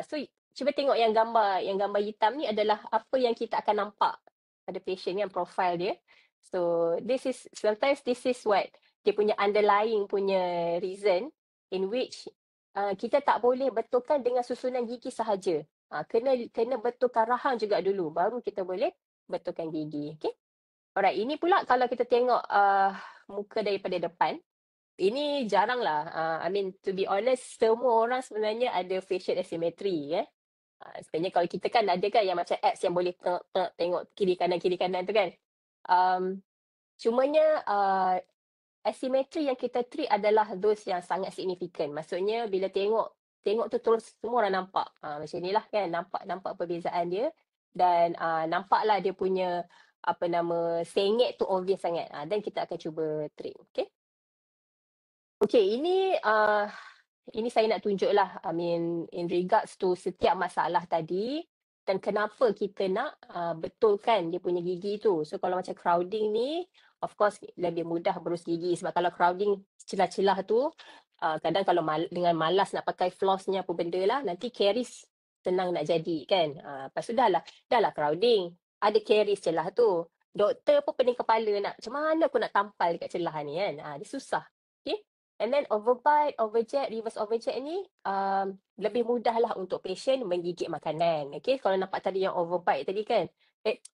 So, cuba tengok yang gambar hitam ni adalah apa yang kita akan nampak pada patient yang profile dia. So, sometimes this is what dia punya underlying punya reason in which kita tak boleh betulkan dengan susunan gigi sahaja. Kena betulkan rahang juga dulu, baru kita boleh betulkan gigi. Okay. Alright, ini pula kalau kita tengok muka daripada depan, ini jarang lah. I mean, to be honest, semua orang sebenarnya ada facial asymmetry. Sebenarnya kalau kita kan ada kan yang macam apps yang boleh tengok kiri kanan tu kan. Cumanya asymmetry yang kita treat adalah those yang sangat signifikan. Maksudnya bila tengok tu terus semua orang nampak. Macam inilah kan, nampak perbezaan dia. Dan nampaklah dia punya sengit tu obvious sangat. Dan kita akan cuba treat. Okay. Okay, ini saya nak tunjuk lah. I mean, in regards to setiap masalah tadi dan kenapa kita nak betulkan dia punya gigi tu. So, kalau macam crowding ni, of course lebih mudah berus gigi. Sebab kalau crowding celah-celah tu, kadang kalau dengan malas nak pakai flossnya apa benda lah, nanti caries senang nak jadi kan. Lepas tu dah lah crowding. Ada caries celah tu. Doktor pun pening kepala macam mana aku nak tampal dekat celah ni kan. Dia susah. Okay. And then overbite, overjet, reverse overjet ni lebih mudah lah untuk patient menggigit makanan. Okay, kalau nampak tadi yang overbite tadi kan,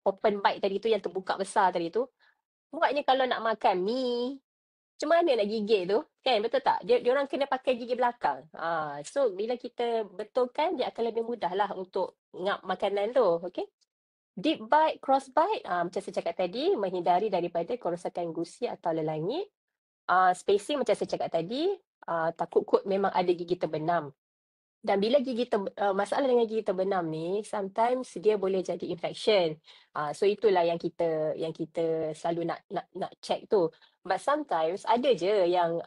open bite tadi tu yang terbuka besar tadi tu, buatnya kalau nak makan mi, macam mana nak gigit tu? Kan, betul tak? Dia orang kena pakai gigi belakang. So, bila kita betulkan, dia akan lebih mudah lah untuk ngap makanan tu. Okay. Deep bite, cross bite, macam saya cakap tadi, menghindari daripada kerosakan gusi atau lelangit. Spacing macam saya cakap tadi, takut kot memang ada gigi terbenam. Dan bila masalah dengan gigi terbenam ni, sometimes dia boleh jadi infection. So itulah yang kita selalu nak check tu. But sometimes ada je yang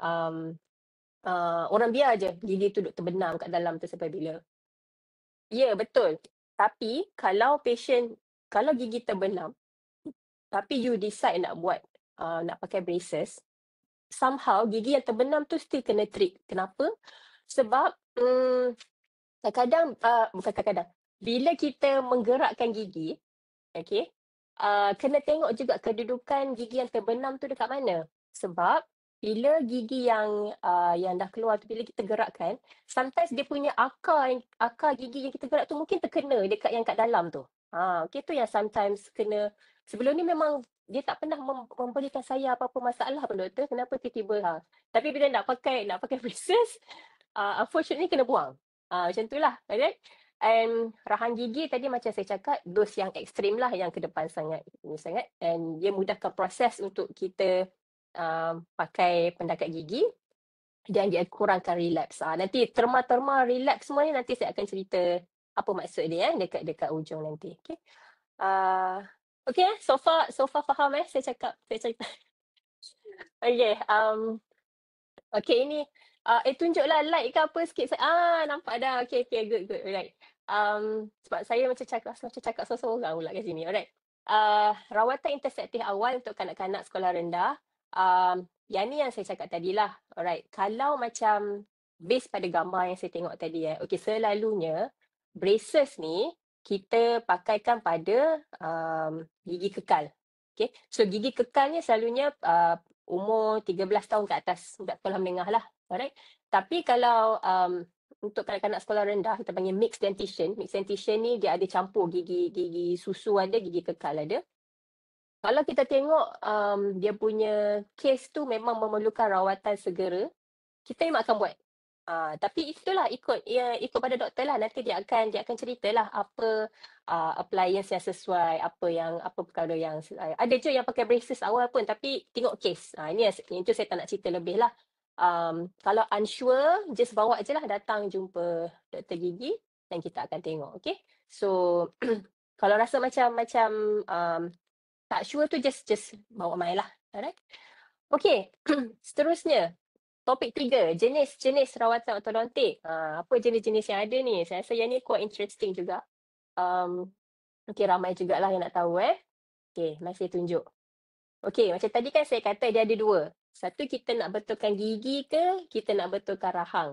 orang biar je gigi tu duk terbenam kat dalam tu sampai bila. Ya, betul. Tapi kalau gigi terbenam, tapi you decide nak buat, nak pakai braces, somehow gigi yang terbenam tu still kena treat. Kenapa? Sebab kadang-kadang bila kita menggerakkan gigi, okay, kena tengok juga kedudukan gigi yang terbenam tu dekat mana. Sebab bila gigi yang dah keluar tu, bila kita gerakkan, sometimes dia punya akar gigi yang kita gerak tu mungkin terkena dekat yang kat dalam tu. Okay, tu yang sometimes kena. Sebelum ni memang dia tak pernah memberikan saya apa-apa masalah pun doktor. Kenapa tiba-tiba Tapi bila nak pakai braces, unfortunately kena buang. Macam tu lah. Right? And rahang gigi tadi macam saya cakap, dos yang ekstrim lah, yang ke depan sangat. And dia mudahkan proses untuk kita pakai pendekat gigi. dan dia kurangkan relapse. Nanti terma-terma relapse semua ni nanti saya akan cerita apa maksud dia dekat ujung nanti. Okey. Okey so far faham saya cakap. Okey, okey ini tunjuklah like ke apa sikit. Nampak dah. Okey, good. Alright. Sebab saya macam cakap seorang pula kat sini. Alright. Rawatan interseptif awal untuk kanak-kanak sekolah rendah. Yang ni yang saya cakap tadilah. Alright. Kalau macam based pada gambar yang saya tengok tadi okey, selalunya braces ni kita pakaikan pada gigi kekal. Okay. So gigi kekal ni selalunya umur 13 tahun ke atas, budak sekolah menengah lah. Alright. Tapi kalau untuk kanak-kanak sekolah rendah, kita panggil mixed dentition. Mixed dentition ni dia ada campur gigi susu ada, gigi kekal ada. Kalau kita tengok dia punya case tu memang memerlukan rawatan segera, kita memang akan buat. Tapi itulah ikut pada doktor lah. Nanti dia akan ceritalah apa appliance yang sesuai, apa perkara yang ada je yang pakai braces awal pun tapi tengok case. Ini yang tu saya tak nak cerita lebih lah. Kalau unsure, just bawa je lah datang jumpa doktor gigi dan kita akan tengok. Okay. So kalau rasa macam tak sure tu just bawa mai lah. Alright. Okay. Seterusnya. Topik 3, jenis-jenis rawatan ortodontik. Apa jenis-jenis yang ada ni? Saya rasa yang ni quite interesting juga. Okay, ramai jugalah yang nak tahu Okay, mari saya tunjuk. Okay, macam tadi kan saya kata dia ada dua. Satu kita nak betulkan gigi ke, kita nak betulkan rahang.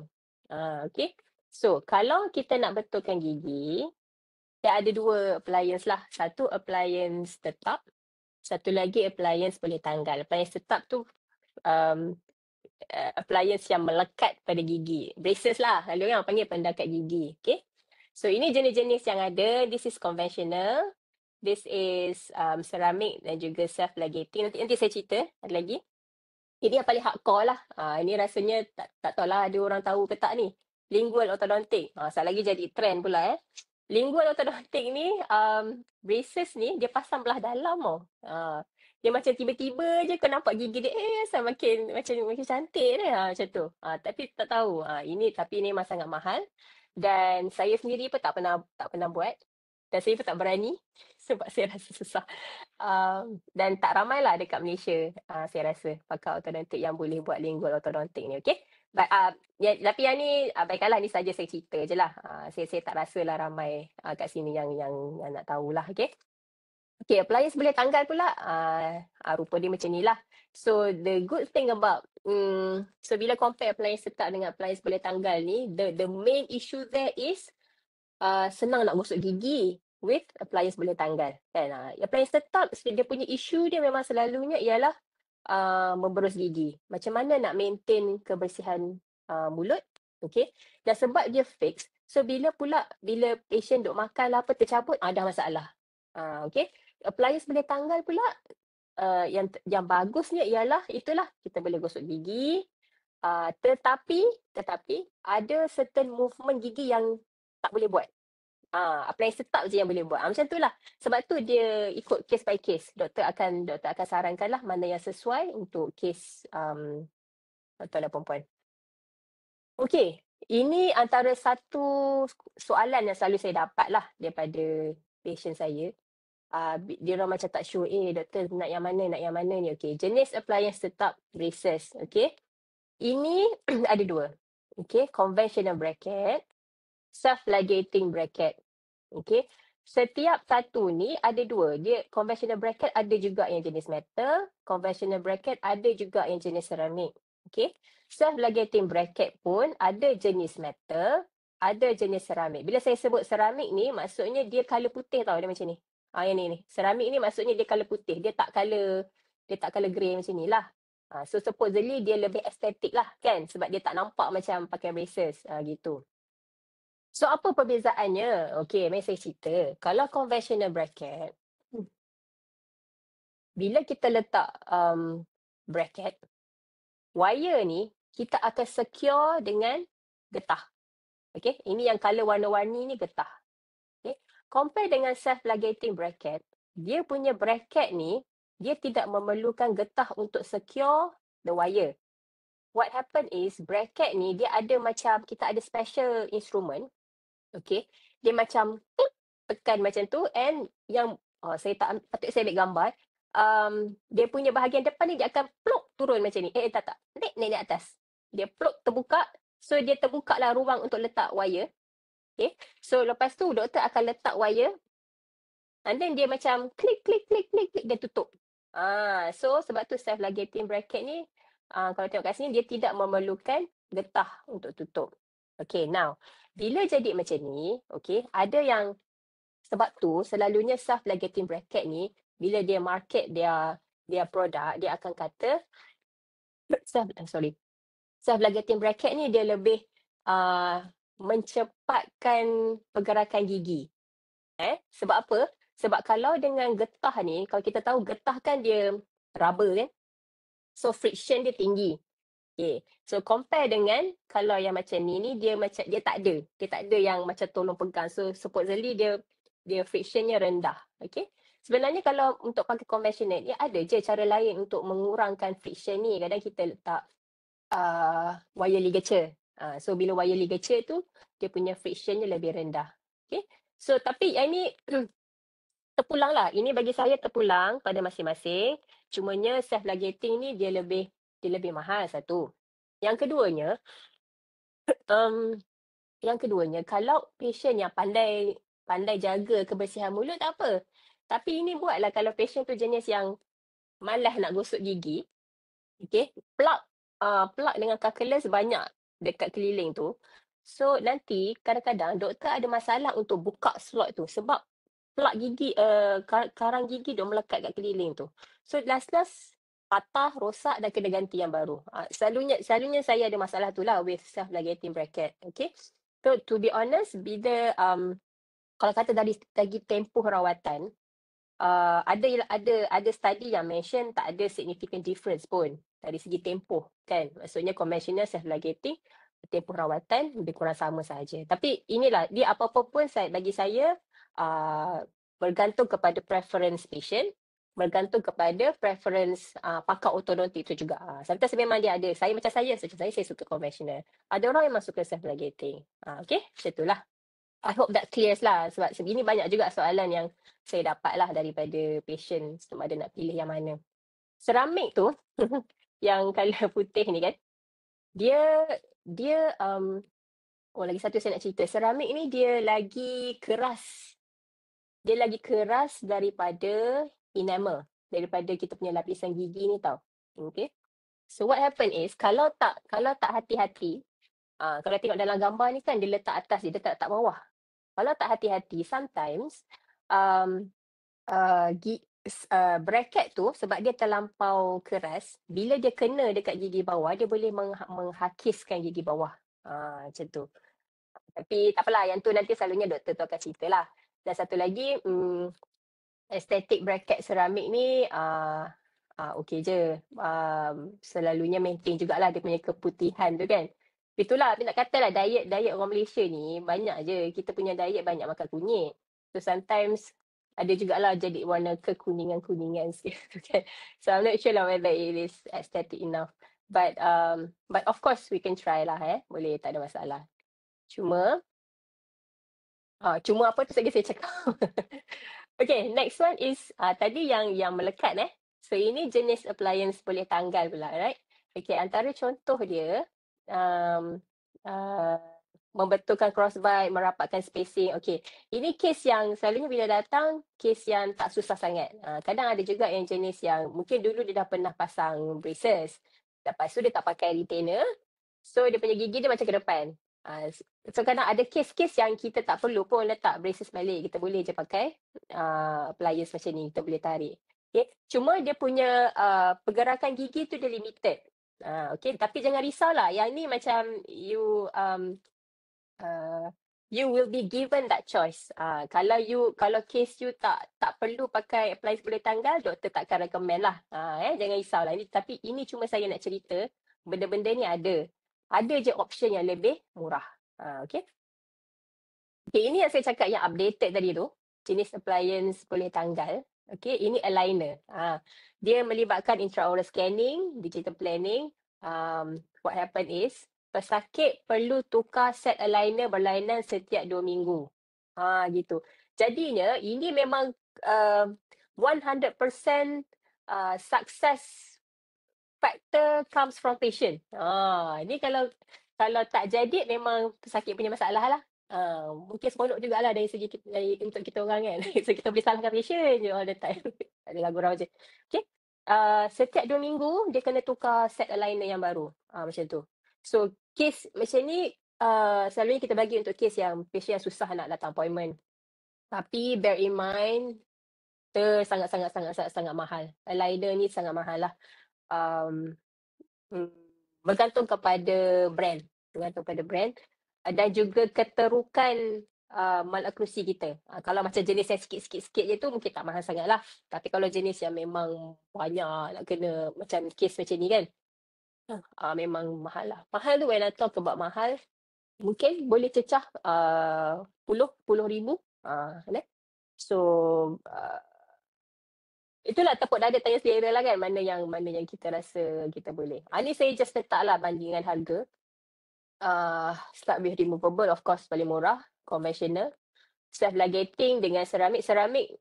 Okay, so kalau kita nak betulkan gigi, dia ada dua appliance lah. Satu appliance tetap, satu lagi appliance boleh tanggal. Appliance tetap tu appliance yang melekat pada gigi. Braces lah. Lalu orang panggil pendekat gigi. Okay. So ini jenis-jenis yang ada. This is conventional. This is ceramic dan juga self-ligating. Nanti saya cerita ada lagi. Ini yang paling hardcore lah. Ini rasanya tak tahulah ada orang tahu ke tak ni. Lingual ortodontic. Sekali lagi jadi trend pula Lingual ortodontic ni, braces ni dia pasang belah dalam tau. Dia macam tiba-tiba je kau nampak gigi dia macam cantik dia macam tu. Tapi tak tahu. Tapi ini memang sangat mahal dan saya sendiri pun tak pernah buat dan saya pun tak berani sebab saya rasa susah. Dan tak ramailah dekat Malaysia saya rasa pakar ortodontik yang boleh buat lingual ortodontik ni. Okey. Tapi yang ni baiklah ni saja saya cerita je lah. Saya tak rasalah ramai kat sini yang nak tahulah. Okey. Okay, appliance boleh tanggal pula. Rupa dia macam ni lah. So, the good thing about, so bila compare appliance tetap dengan appliance boleh tanggal ni, the main issue there is senang nak gosok gigi with appliance boleh tanggal. Kan? Appliance tetap, dia punya issue dia memang selalunya ialah memberus gigi. Macam mana nak maintain kebersihan mulut. Okay. Dan sebab dia fix, so bila patient duk makan lah apa tercabut, dah masalah. Okay. Appliance boleh tanggal pula yang bagusnya ialah itulah kita boleh gosok gigi tetapi ada certain movement gigi yang tak boleh buat. Appliance tetap je yang boleh buat. Macam tu lah. Sebab tu dia ikut case by case. Doktor akan sarankan lah mana yang sesuai untuk case tuan dan perempuan. Okey, ini antara satu soalan yang selalu saya dapat lah daripada patient saya. Dia orang macam tak sure, doktor nak yang mana ni. Okay, jenis appliance tetap braces. Okay, ini ada dua. Okay, conventional bracket, self-ligating bracket. Okay, setiap satu ni ada dua. Dia conventional bracket ada juga yang jenis metal, conventional bracket ada juga yang jenis ceramic. Okay, self-ligating bracket pun ada jenis metal, ada jenis ceramic. Bila saya sebut ceramic ni, maksudnya dia color putih tau, dia macam ni. Yang ni. Ceramic ni maksudnya dia color putih. Dia tak color grey macam ni lah. So supposedly dia lebih estetik lah kan. Sebab dia tak nampak macam pakai braces gitu. So apa perbezaannya? Okay, mari saya cerita. Kalau conventional bracket, bila kita letak bracket, wire ni kita akan secure dengan getah. Okay, ini yang color warna-warni ni getah. Okay. Compare dengan self-ligating bracket, dia punya bracket ni, dia tidak memerlukan getah untuk secure the wire. what happen is bracket ni dia ada macam kita ada special instrument. Okay. Dia macam tekan macam tu and yang saya tak patut saya ambil gambar. Dia punya bahagian depan ni dia akan pluk turun macam ni. Tak. Naik atas. Dia pluk terbuka. So dia terbuka lah ruang untuk letak wire. Okay. So lepas tu doktor akan letak wire. And then dia macam klik dia tutup. So sebab tu self-ligating bracket ni kalau tengok kat sini dia tidak memerlukan getah untuk tutup. Okay, now bila jadi macam ni, okay, ada yang sebab tu selalunya self-ligating bracket ni bila dia market dia produk, dia akan kata self-ligating bracket ni dia lebih mencepatkan pergerakan gigi. Sebab apa? Sebab kalau dengan getah ni, kalau kita tahu getah kan dia rubber kan. So friction dia tinggi. Okay. So compare dengan kalau yang macam ni dia macam dia tak ada. Dia tak ada yang macam tolong pegang. So supposedly dia frictionnya rendah. Okay. Sebenarnya kalau untuk pakai conventional dia ada je cara lain untuk mengurangkan friction ni. Kadang kita letak wire ligature. So bila wire ligature tu dia punya frictionnya lebih rendah. Okay. So tapi yang ni terpulang lah. Ini bagi saya terpulang pada masing-masing. Cumanya self-ligating ni dia lebih mahal satu. Yang keduanya, kalau patient yang pandai jaga kebersihan mulut tak apa. Tapi ini buatlah kalau patient tu jenis yang malas nak gosok gigi. Okay, plug dengan calculus banyak dekat keliling tu. So nanti kadang-kadang doktor ada masalah untuk buka slot tu sebab plug gigi, karang gigi dia melekat kat keliling tu. So last patah, rosak dan kena ganti yang baru. Selalunya saya ada masalah tu lah with self-ligating bracket. Okay. So to be honest, bila kalau kata dari segi tempoh rawatan, ada study yang mention tak ada significant difference pun dari segi tempoh kan. Maksudnya conventional self-ligating tempoh rawatan lebih kurang sama saja. Tapi inilah dia apa-apa pun bagi saya bergantung kepada preference patient, bergantung kepada preference pakar ortodontik tu juga. Sometimes memang dia ada. Saya suka conventional. Ada orang yang memang suka self-ligating. Okay, macam itulah. I hope that clears lah. Sebab ini banyak juga soalan yang saya dapat lah daripada patient sama ada nak pilih yang mana. Seramik tu, yang colour putih ni kan, dia lagi satu saya nak cerita. Seramik ni dia lagi keras. Dia lagi keras daripada enamel, daripada kita punya lapisan gigi ni tau. Okay. So what happen is kalau tak hati-hati, kalau tengok dalam gambar ni kan dia letak atas dia tak bawah. Kalau tak hati-hati, sometimes bracket tu sebab dia terlampau keras, bila dia kena dekat gigi bawah, dia boleh menghakiskan gigi bawah. Macam tu. Tapi tak apalah, yang tu nanti selalunya doktor tu akan cerita lah. Dan satu lagi, aesthetic bracket seramik ni okey je. Selalunya maintain jugalah dia punya keputihan tu kan. Itulah, tapi nak katalah diet orang Malaysia ni banyak je. Kita punya diet banyak makan kunyit. So sometimes ada jugalah jadi warna kekuningan-kuningan sikit kan. So I'm not sure lah whether it is aesthetic enough. But of course we can try lah Boleh, tak ada masalah. Cuma apa tu saya cakap. Okay, next one is tadi yang melekat So ini jenis appliance boleh tanggal pula, right? Okay, antara contoh dia membetulkan crossbite, merapatkan spacing. Okay, ini case yang selalunya bila datang, case yang tak susah sangat. Kadang ada juga yang jenis yang mungkin dulu dia dah pernah pasang braces. Lepas tu dia tak pakai retainer. So dia punya gigi dia macam ke depan. So kadang ada case-case yang kita tak perlu pun letak braces balik. Kita boleh je pakai pliers macam ni. Kita boleh tarik. Okay. Cuma dia punya pergerakan gigi tu dia limited. Okay. Tapi jangan risaulah. Yang ni macam you will be given that choice. Kalau case you tak perlu pakai pliers boleh tanggal, doktor takkan recommend lah. Jangan risaulah. Tapi ini cuma saya nak cerita. Benda-benda ni ada. Ada je option yang lebih murah. Okay. Okay, ini yang saya cakap yang updated tadi tu. Jenis appliance boleh tanggal. Okay, ini aligner. Dia melibatkan intraoral scanning, digital planning, what happen is, pesakit perlu tukar set aligner berlainan setiap 2 minggu. Gitu. Jadinya, ini memang 100% success factor comes from patient. Ni kalau tak jadi memang pesakit punya masalah lah. Mungkin seronok jugalah dari segi dari untuk kita orang kan. So kita boleh salahkan patient je all the time. Adalah gurau je. Okay. Setiap 2 minggu dia kena tukar set aligner yang baru. Macam tu. So kes macam ni selalunya kita bagi untuk kes yang patient yang susah nak datang appointment. Tapi bear in mind sangat mahal. Aligner ni sangat mahal lah. Um, Bergantung kepada brand. Dan juga keterukan malakrusi kita. Kalau macam jenis yang sikit-sikit je tu mungkin tak mahal sangat lah. Tapi kalau jenis yang memang banyak nak kena macam kes macam ni kan, memang mahal lah. Mahal tu when I talk about mahal, mungkin boleh cecah puluh ribu. So itulah tepuk dada tanya sendiri lah kan, mana yang kita rasa kita boleh. Ni saya just letaklah bandingan harga. Start with removable, of course paling murah, conventional. Self ligating dengan ceramik. Ceramik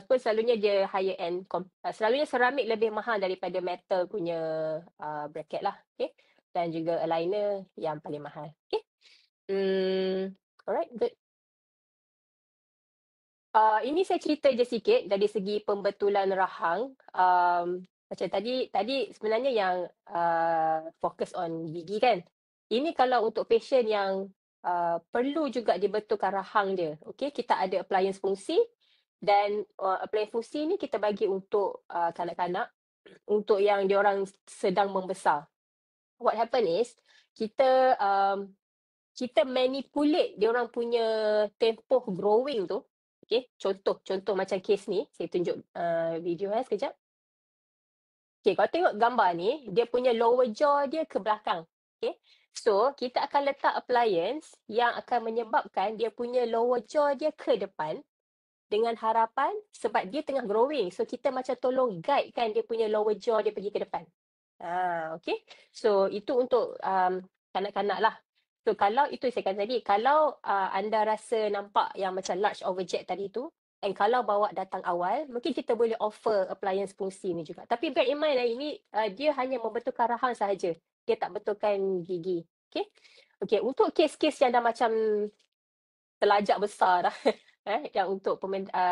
pun selalunya dia higher end. Selalunya ceramik lebih mahal daripada metal punya bracket lah. Okay? Dan juga aligner yang paling mahal. Okay? Alright, good. Ini saya cerita je sikit dari segi pembetulan rahang. Macam tadi sebenarnya yang fokus on gigi kan. Ini kalau untuk patient yang perlu juga dibetulkan rahang dia. Okay, kita ada appliance fungsi dan appliance fungsi ni kita bagi untuk kanak-kanak, untuk yang diorang sedang membesar. What happen is kita manipulate diorang punya tempoh growing tu. Okay, contoh macam kes ni, saya tunjuk video sekejap. Okay, kalau tengok gambar ni, dia punya lower jaw dia ke belakang. Okay, so kita akan letak appliance yang akan menyebabkan dia punya lower jaw dia ke depan dengan harapan sebab dia tengah growing. So kita macam tolong guide kan dia punya lower jaw dia pergi ke depan. Okay, so itu untuk kanak-kanak lah. So kalau itu saya kata tadi, kalau anda rasa nampak yang macam large overjet tadi tu, and kalau bawa datang awal, mungkin kita boleh offer appliance fungsi ni juga. Tapi bear in mind ini dia hanya membetulkan rahang sahaja. Dia tak betulkan gigi. Okay, untuk kes-kes yang dah macam telajak besar dah, yang untuk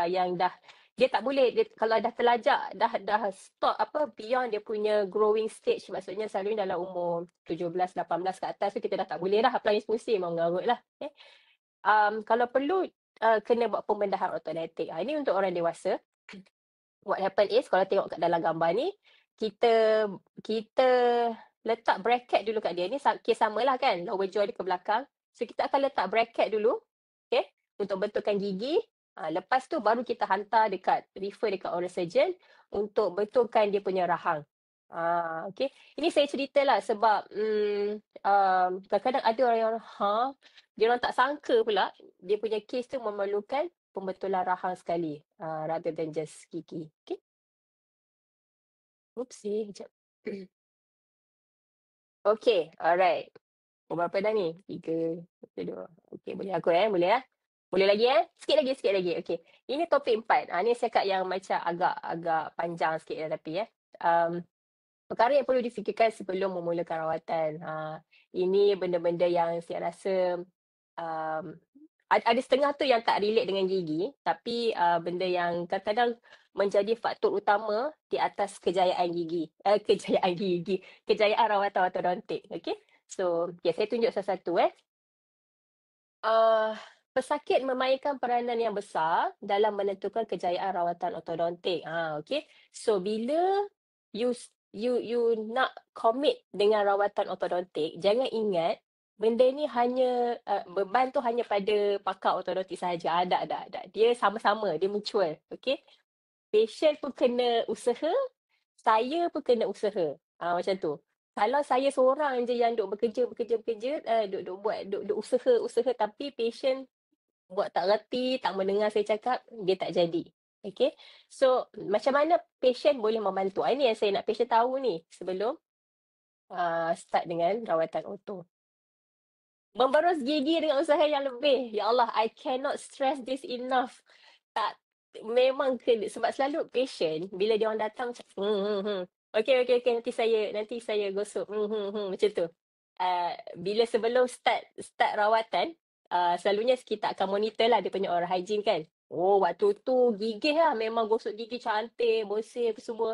yang dah dia tak boleh, kalau dah telajak, dah stop beyond dia punya growing stage, maksudnya selalunya dalam umur 17, 18 ke atas tu kita dah tak boleh dah appliance fungsi, memang mengarut lah. Kalau perlu kena buat pembedahan ortodontik. Ini untuk orang dewasa. What happen is, kalau tengok kat dalam gambar ni, kita letak bracket dulu kat dia. Ni kes samalah kan, lower jaw dia ke belakang. So kita akan letak bracket dulu, okay, untuk betulkan gigi. Lepas tu baru kita hantar refer dekat oral surgeon untuk betulkan dia punya rahang. Okay. Ini saya ceritalah sebab kadang-kadang ada orang yang dia orang tak sangka pula dia punya kes tu memerlukan pembetulan rahang sekali rather than just gigi. Okay. Oopsie, sekejap. Okay, alright. Berapa dah ni? 3, 2. Okay, boleh aku boleh Boleh lagi Sikit lagi. Okay. Ini topik 4. Ni saya cakap yang macam agak panjang sikit tapi perkara yang perlu difikirkan sebelum memulakan rawatan. Ini benda-benda yang saya rasa ada setengah tu yang tak relate dengan gigi, tapi benda yang kadang-kadang menjadi faktor utama di atas kejayaan rawatan ortodontik. Okay. So, saya tunjuk satu-satu. Pesakit memainkan peranan yang besar dalam menentukan kejayaan rawatan ortodontik. Okay. So bila you nak commit dengan rawatan ortodontik, jangan ingat benda ni hanya beban tu hanya pada pakar ortodontik sahaja. Ada. Dia sama-sama, dia mutual. Okay. Patient pun kena usaha, saya pun kena usaha. Macam tu. Kalau saya seorang je yang duk bekerja, duk usaha tapi patient buat tak reti, tak mendengar saya cakap, dia tak jadi. Okay. So, macam mana patient boleh membantu? Ini yang saya nak patient tahu ni sebelum start dengan rawatan orto. Memberus gigi dengan usaha yang lebih. Ya Allah, I cannot stress this enough. Tak, memang kena sebab selalu patient bila dia orang datang macam, "Okey, okey, okey, nanti saya gosok." Macam tu. Bila sebelum start rawatan, selalunya kita akan monitor lah dia punya oral hygiene kan. Oh, waktu tu gigih lah, memang gosok gigi cantik, bersih apa semua.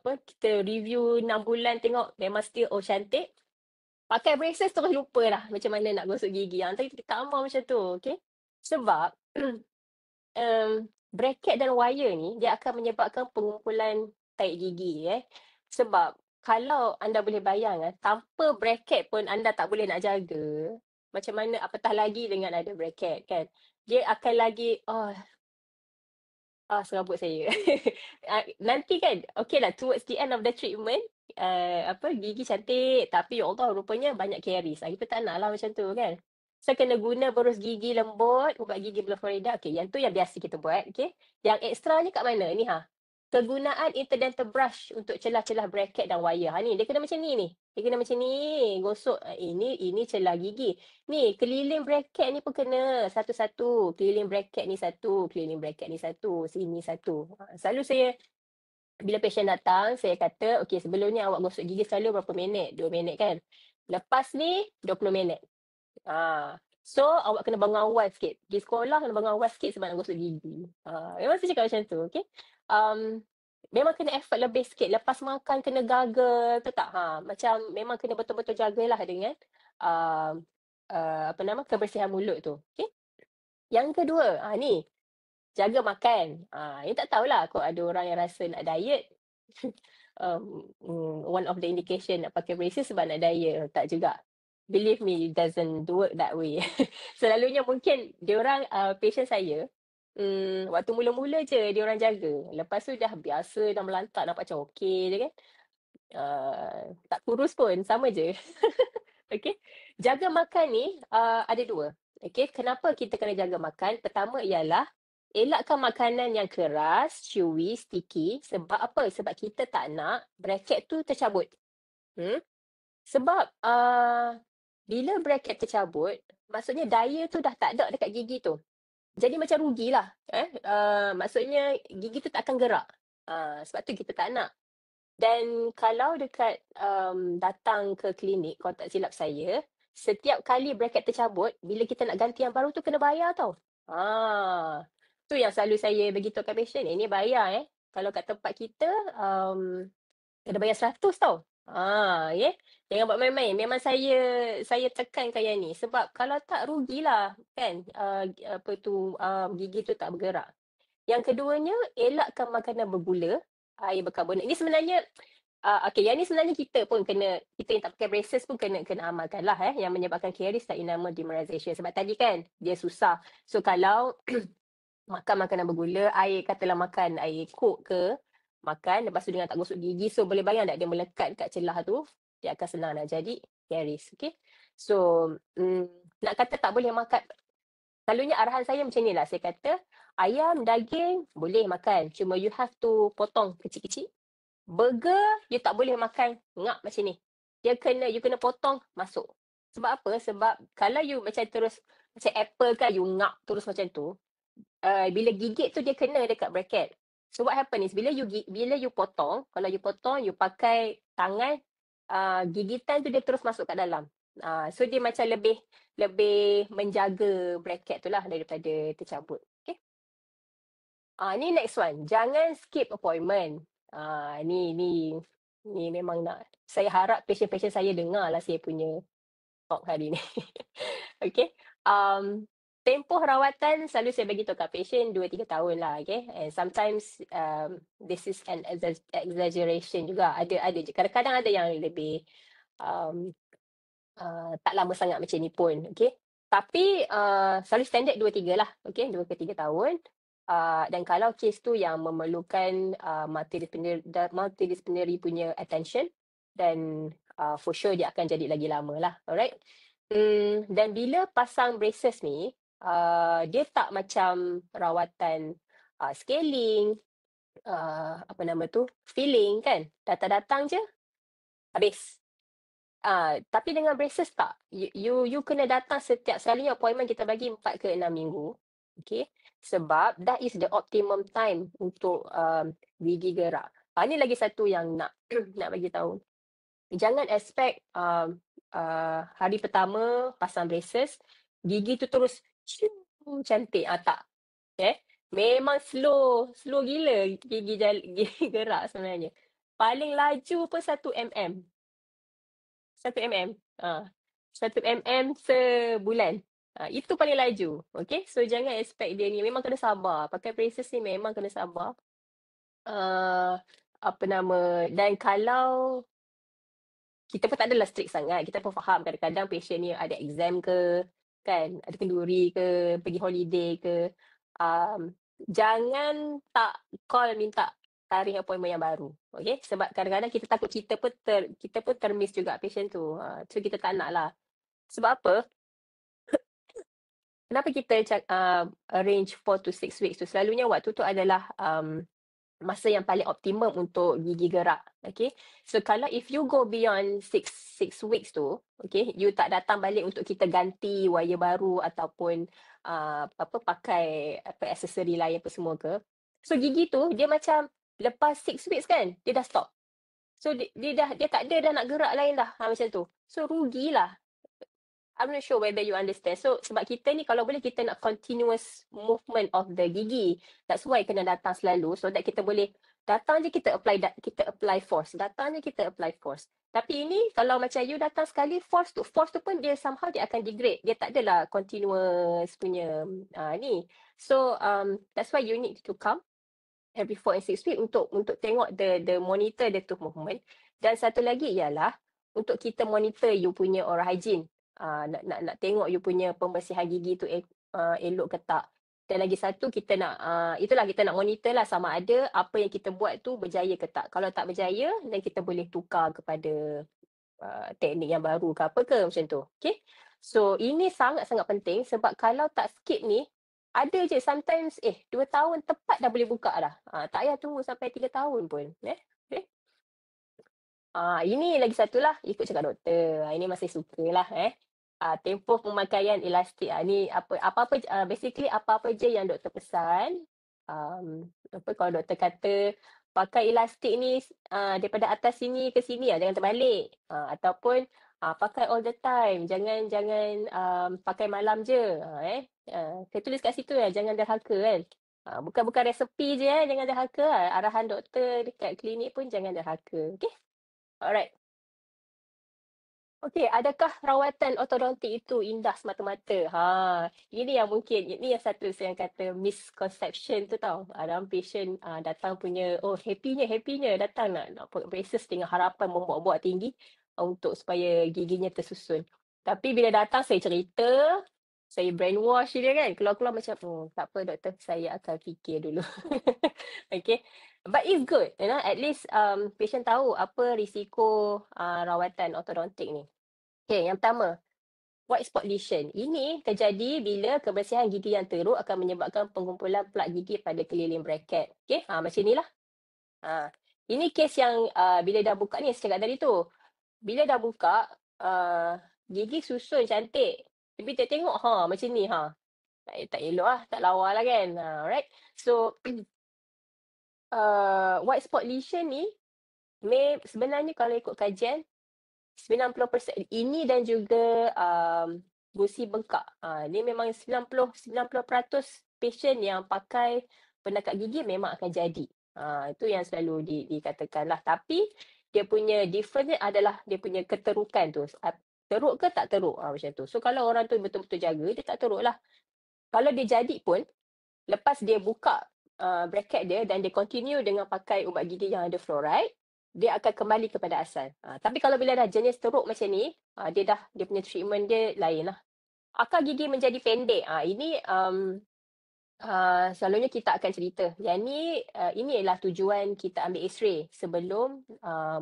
Kita review 6 bulan tengok memang still, oh cantik. Pakai braces terus lupa lah macam mana nak gosok gigi. Tapi tak mahu macam tu, okey. Sebab, bracket dan wire ni dia akan menyebabkan pengumpulan tahi gigi Sebab kalau anda boleh bayang tanpa bracket pun anda tak boleh nak jaga, macam mana apatah lagi dengan ada bracket kan. Dia akan lagi, serabut saya. Nanti kan, okeylah towards the end of the treatment, gigi cantik tapi ya Allah rupanya banyak caries. Kita tak nak lah macam tu kan. So kena guna berus gigi lembut, ubat gigi Bleforida. Okey, yang tu yang biasa kita buat, okey. Yang ekstranya kat mana ni kegunaan interdental brush untuk celah-celah bracket dan wire. Ni dia kena macam ni. Dia kena macam ni, gosok. Ini celah gigi. Ni keliling bracket ni pun kena satu-satu. Keliling bracket ni satu, keliling bracket ni satu, sini satu. Selalu saya bila patient datang, saya kata, okey sebelum ni awak gosok gigi selalu berapa minit? 2 minit kan? Lepas ni 20 minit. So awak kena bangun awal sikit. Pergi sekolah kena bangun awal sikit sebab nak gosok gigi. Memang saya cakap macam tu, okey. Memang kena effort lebih sikit. Lepas makan kena gargle, tu tak? Macam memang kena betul-betul jagalah dengan kebersihan mulut tu. Okey. Yang kedua, ni jaga makan. Ni tak tahulah kok ada orang yang rasa nak diet. One of the indication nak pakai braces sebab nak diet. Tak juga. Believe me, it doesn't work that way. Selalunya mungkin diorang, patient saya, waktu mula-mula je diorang jaga. Lepas tu dah biasa, dah melantak, nampak macam okey je kan. Tak kurus pun, sama je. Okey. Jaga makan ni, ada 2. Okey, kenapa kita kena jaga makan? Pertama ialah, elakkan makanan yang keras, chewy, sticky. Sebab apa? Sebab kita tak nak bracket tu tercabut. Sebab, bila bracket tercabut, maksudnya daya tu dah tak ada dekat gigi tu. Jadi macam rugilah. Maksudnya gigi tu tak akan gerak. Sebab tu kita tak nak. Dan kalau dekat datang ke klinik, kalau tak silap saya, setiap kali bracket tercabut, bila kita nak ganti yang baru tu kena bayar tau. Tu yang selalu saya beritahu kat patient, ni bayar Kalau kat tempat kita, kena bayar 100 tau. Jangan buat main-main. Memang saya tekankan yang ni. Sebab kalau tak rugilah kan, gigi tu tak bergerak. Yang keduanya, elakkan makanan bergula, air berkarbonat. Ini sebenarnya, yang ni sebenarnya kita yang tak pakai braces pun kena amalkan lah yang menyebabkan caries dan enamel demineralization. Sebab tadi kan, dia susah. So kalau makan makanan bergula, katalah makan air Coke ke, makan, lepas tu dengan tak gosok gigi, so boleh bayang tak dia melekat kat celah tu, dia akan senang nak jadi caries, okay. So, nak kata tak boleh makan, selalunya arahan saya macam ni lah, saya kata, ayam, daging, boleh makan, cuma you have to potong kecil-kecil. Burger, you tak boleh makan ngap macam ni. You kena potong, masuk. Sebab apa? Sebab kalau you macam terus, macam apple kan, you ngap terus macam tu, bila gigit tu dia kena dekat bracket. So what happen is bila you potong, kalau you potong, you pakai tangan, gigitan tu dia terus masuk kat dalam. So dia macam lebih menjaga bracket tu lah daripada tercabut. Okay. Ni next one. Jangan skip appointment. Ni memang nak. Saya harap patient-patient saya dengar lah saya punya talk hari ni. Okay. Tempoh rawatan selalu saya bagi tahu kat patient 2-3 tahun lah, okay. And sometimes this is an exaggeration juga. Ada kadang-kadang ada yang lebih tak lama sangat macam ni pun, okay. Tapi selalu standard 2-3 lah, okay, 2 ke 3 tahun. Dan kalau kes tu yang memerlukan multidisciplinary punya attention, dan for sure dia akan jadi lagi lama lah, alright. Dan bila pasang braces ni, dia tak macam rawatan scaling, filling kan. Datang-datang je, habis. Tapi dengan braces tak. You kena datang setiap selalunya appointment kita bagi 4 ke 6 minggu. Okay. Sebab that is the optimum time untuk gigi gerak. Ni lagi satu yang nak nak bagi tahu. Jangan expect hari pertama pasang braces, gigi tu terus cantik. Tak. Okay. Memang slow gila gigi gerak sebenarnya. Paling laju pun 1 mm. 1 mm. 1 mm sebulan. Itu paling laju. Okay. So jangan expect dia ni. Memang kena sabar. Pakai braces ni memang kena sabar. Dan kalau kita pun tak adalah strict sangat. Kita pun faham kadang-kadang patient ni ada exam ke, kan, ada kenduri ke, pergi holiday ke. Jangan tak call minta tarik appointment yang baru. Okay? Sebab kadang-kadang kita takut kita pun termiss juga patient tu. So kita tak nak lah. Sebab apa? Kenapa kita arrange 4 to 6 weeks tu? Selalunya waktu tu adalah masa yang paling optimum untuk gigi gerak. Okay. So kalau if you go beyond 6 weeks tu, okay, you tak datang balik untuk kita ganti wire baru ataupun pakai aksesori lain apa semua ke. So gigi tu dia macam lepas 6 weeks kan, dia dah stop. So dia tak ada dah nak gerak lain dah. Macam tu. So rugilah. I'm not sure whether you understand. So sebab kita ni kalau boleh kita nak continuous movement of the gigi. That's why kena datang selalu so that kita boleh datang je kita apply force. Datang je kita apply force. Tapi ini kalau macam you datang sekali force tu pun dia somehow dia akan degrade. Dia tak adalah continuous punya ni. So that's why you need to come every 4 and 6 weeks untuk tengok the monitor the tooth movement. Dan satu lagi ialah untuk kita monitor you punya oral hygiene. Nak tengok you punya pembersihan gigi tu elok ke tak. Dan lagi satu kita nak kita nak monitor lah sama ada apa yang kita buat tu berjaya ke tak. Kalau tak berjaya dan kita boleh tukar kepada teknik yang baru ke apa ke macam tu. Okay. So ini sangat-sangat penting sebab kalau tak skip ni ada je sometimes 2 tahun tepat dah boleh buka dah. Tak payah tunggu sampai 3 tahun pun. Okay. Ini lagi satu lah ikut cakap doktor. Ini masih suka lah tempoh pemakaian elastik. Ni apa-apa basically apa-apa je yang doktor pesan. Kalau doktor kata pakai elastik ni daripada atas sini ke sini jangan terbalik. Ataupun pakai all the time. Jangan pakai malam je. Saya tulis kat situ jangan derhaka kan. Bukan resepi je jangan derhaka. Arahan doktor dekat klinik pun jangan derhaka. Okay. Alright. Okey, adakah rawatan ortodontik itu indah semata-mata? Ini yang mungkin, ini yang satu saya kata misconception tu tau. Ada patient datang punya, happynya datang nak braces dengan harapan membuat-buat tinggi untuk supaya giginya tersusun. Tapi bila datang saya cerita, saya brainwash dia kan. Keluar-keluar macam, tak apa doktor, saya akan fikir dulu. Okay. But it's good, at least patient tahu apa risiko rawatan ortodontik ni. Okay, yang pertama, white spot lesion. Ini terjadi bila kebersihan gigi yang teruk akan menyebabkan pengumpulan plak gigi pada keliling bracket. Okay, macam inilah. Ini kes yang bila dah buka ni, saya cakap tadi tu. Bila dah buka, gigi susun cantik. Tapi kita tengok, macam ni, tak elok lah, tak lawa lah kan. Alright, so white spot lesion ni sebenarnya kalau ikut kajian 90% ini dan juga gusi bengkak. Ni memang 90% patient yang pakai pendekat gigi memang akan jadi. Itu yang selalu dikatakan lah. Tapi dia punya difference adalah dia punya keterukan tu. Teruk ke tak teruk macam tu. So kalau orang tu betul-betul jaga, dia tak teruk lah. Kalau dia jadi pun, lepas dia buka bracket dia dan dia continue dengan pakai ubat gigi yang ada fluoride, dia akan kembali kepada asal. Tapi kalau bila dah jenis teruk macam ni, dia punya treatment dia lain lah. Akar gigi menjadi pendek. Ini selalunya kita akan cerita. Yang ini adalah tujuan kita ambil X-ray sebelum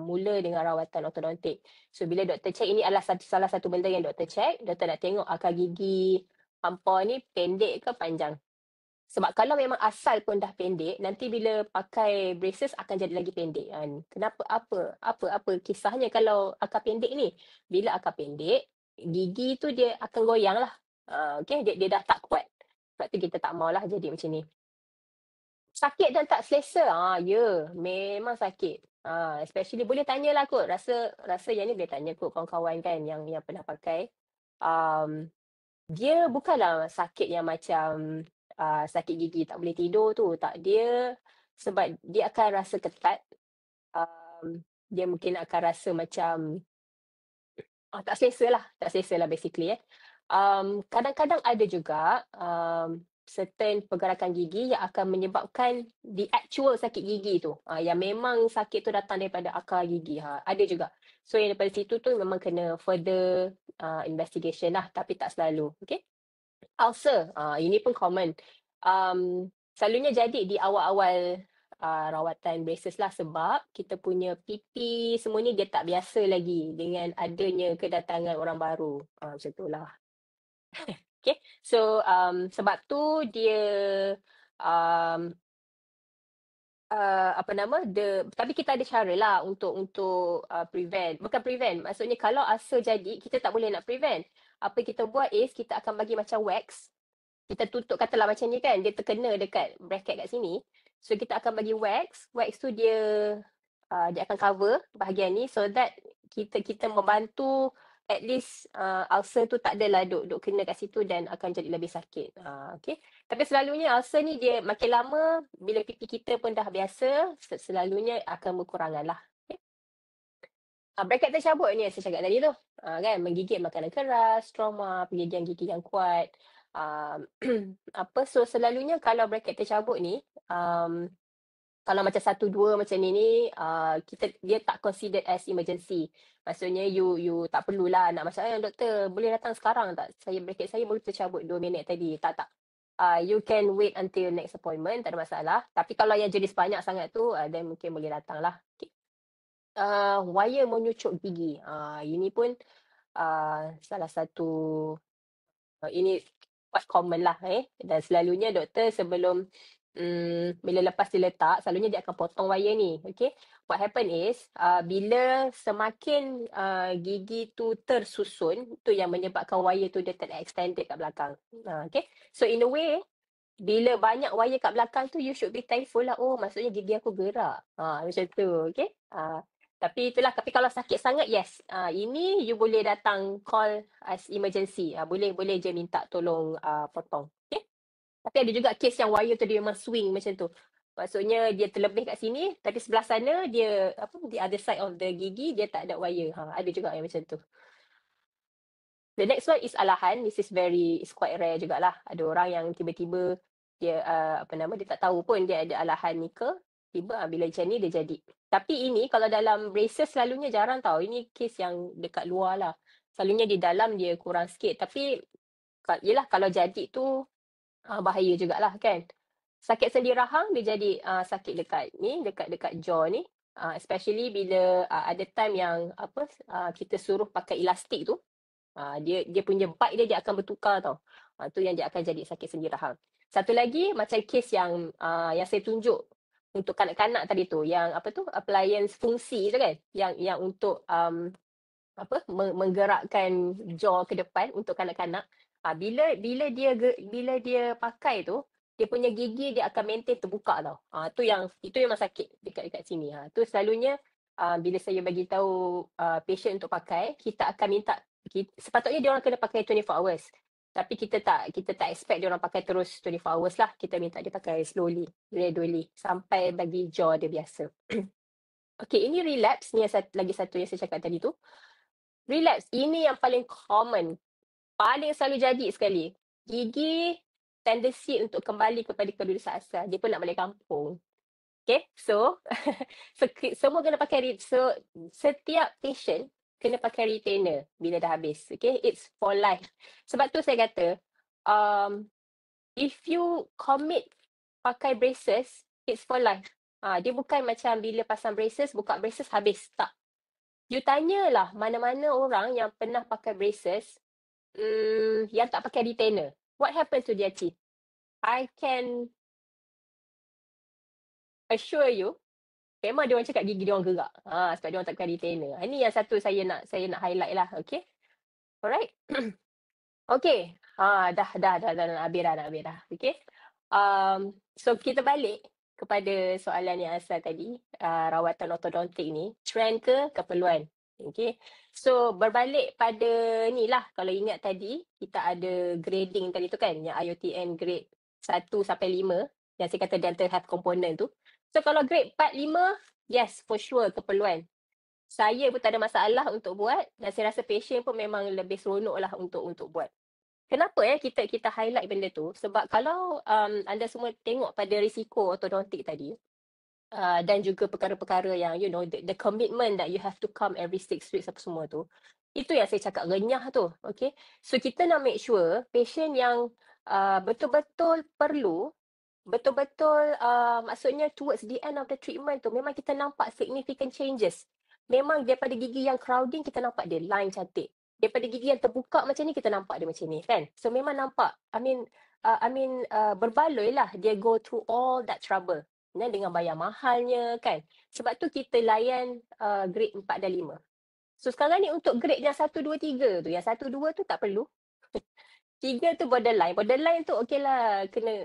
mula dengan rawatan ortodontik. So bila doktor check, ini adalah salah satu benda yang doktor check. Doktor nak tengok akar gigi hampa ni pendek ke panjang. Sebab kalau memang asal pun dah pendek, nanti bila pakai braces akan jadi lagi pendek kan. Kenapa? Apa kisahnya kalau akar pendek ni? Bila akar pendek, gigi tu dia akan goyang lah. Okay, dia dah tak kuat. Sebab tu kita tak maulah jadi macam ni. Sakit dan tak selesa? Ya, memang sakit. Especially boleh tanyalah kot. Rasa yang ni boleh tanya kot kawan-kawan kan yang pernah pakai. Um, Dia bukanlah sakit yang macam sakit gigi tak boleh tidur tu. Tak, dia sebab dia akan rasa ketat. Dia mungkin akan rasa macam tak selesa lah basically. Kadang-kadang ada juga certain pergerakan gigi yang akan menyebabkan the actual sakit gigi tu. Yang memang sakit tu datang daripada akar gigi. Ada juga. So yang daripada situ tu memang kena further investigation lah, tapi tak selalu. Okay. Ulcer, ini pun common. Selalunya jadi di awal-awal rawatan braces lah, sebab kita punya pipi semua ni dia tak biasa lagi dengan adanya kedatangan orang baru. Macam tu lah. Okay, so sebab tu dia um, apa nama, tapi kita ada cara lah untuk prevent. Bukan prevent, maksudnya kalau ulcer jadi, kita tak boleh nak prevent. Apa kita buat is, kita akan bagi macam wax. Kita tutup katalah macam ni kan, dia terkena dekat bracket kat sini. So kita akan bagi wax. Wax tu dia akan cover bahagian ni, so that kita membantu at least ulcer tu tak adalah duk kena kat situ dan akan jadi lebih sakit. Okay. Tapi selalunya ulcer ni dia makin lama, bila pipi kita pun dah biasa, selalunya akan berkurangan lah. Okay. Bracket tercabut ni yang saya cakap tadi tu. Kan, menggigit makanan keras, trauma, pengigian gigi yang kuat. So selalunya kalau bracket tercabut ni, kalau macam 1-2 macam ni, dia tak considered as emergency. Maksudnya you tak perlulah nak macam, doktor boleh datang sekarang tak? Bracket saya baru tercabut 2 minit tadi. Tak. You can wait until next appointment, tak ada masalah. Tapi kalau yang jenis banyak sangat tu, then mungkin boleh datang lah. Okay. Wire menyucuk gigi. Ini pun salah satu, ini quite common lah. Dan selalunya doktor sebelum bila lepas diletak, selalunya dia akan potong wire ni. Okay. What happen is, bila semakin gigi tu tersusun, tu yang menyebabkan wire tu dia extended kat belakang. Okay. So in a way, bila banyak wire kat belakang tu, you should be thankful lah. Oh, maksudnya gigi aku gerak. Macam tu. Okay. Tapi itulah, tapi kalau sakit sangat, yes. Ini you boleh datang call as emergency. Boleh je minta tolong potong. Okay. Tapi ada juga kes yang wire tu dia memang swing macam tu. Maksudnya dia terlebih kat sini, tapi sebelah sana dia, the other side of the gigi, dia tak ada wire. Ada juga yang macam tu. The next one is alahan. This is quite rare jugalah. Ada orang yang tiba-tiba dia dia tak tahu pun dia ada alahan ni ke. Tiba bila macam ni dia jadi. Tapi ini kalau dalam braces selalunya jarang tau. Ini kes yang dekat luar lah. Selalunya di dalam dia kurang sikit. Tapi yelah kalau jadi tu bahaya jugalah kan. Sakit sendi rahang dia jadi sakit dekat ni, dekat jaw ni. Especially bila ada time yang kita suruh pakai elastik tu. Dia punya bite dia akan bertukar tau. Tu yang dia akan jadi sakit sendi rahang. Satu lagi macam kes yang saya tunjuk untuk kanak-kanak tadi tu, yang appliance fungsi tu kan, yang untuk menggerakkan jaw ke depan untuk kanak-kanak. Bila dia pakai tu, dia punya gigi dia akan maintain terbuka tau. Itu yang sakit dekat sini. Tu selalunya bila saya bagi tahu patient untuk pakai, kita akan minta, sepatutnya dia orang kena pakai 24 hours. Tapi kita tak expect dia orang pakai terus 24 hours lah. Kita minta dia pakai slowly, gradually, sampai bagi jaw dia biasa. Okay, ini relapse. Ni lagi satu yang saya cakap tadi tu. Relapse, ini yang paling common. Paling selalu jadi sekali. Gigi tendency untuk kembali kepada kedua asal. Dia pun nak balik kampung. Okay, so semua kena pakai, so setiap patient kena pakai retainer bila dah habis. Okay, it's for life. Sebab tu saya kata, if you commit pakai braces, it's for life. Dia bukan macam bila pasang braces, buka braces habis. Tak. You tanyalah mana-mana orang yang pernah pakai braces, yang tak pakai retainer. What happens to their teeth? I can assure you, memang dia orang cakap gigi dia orang gerak. Sebab dia orang tak pakai retainer. Ini yang satu saya nak highlight lah. Okay. Alright. Okay. Dah nak habis dah. Okay. So kita balik kepada soalan yang asal tadi, rawatan ortodontik ni, trend ke keperluan? Okay. So berbalik pada ni lah, kalau ingat tadi, kita ada grading tadi tu kan, yang IOTN grade 1 sampai 5, yang saya kata dental health component tu. So kalau grade 4, 5, yes, for sure keperluan. Saya pun tak ada masalah untuk buat, dan saya rasa patient pun memang lebih seronok lah untuk buat. Kenapa kita highlight benda tu? Sebab kalau anda semua tengok pada risiko ortodontik tadi, dan juga perkara-perkara yang the commitment that you have to come every 6 weeks apa semua tu, itu yang saya cakap renyah tu. Okay, so kita nak make sure patient yang betul-betul perlu, betul-betul maksudnya towards the end of the treatment tu memang kita nampak significant changes. Memang daripada gigi yang crowding kita nampak dia line cantik, daripada gigi yang terbuka macam ni kita nampak dia macam ni kan. So memang nampak, berbaloi lah dia go through all that trouble dengan bayar mahalnya kan. Sebab tu kita layan grade 4 dan 5. So sekarang ni untuk grade yang 1, 2, 3 tu, yang 1, 2 tu tak perlu. 3 tu borderline. Borderline tu okey lah, kena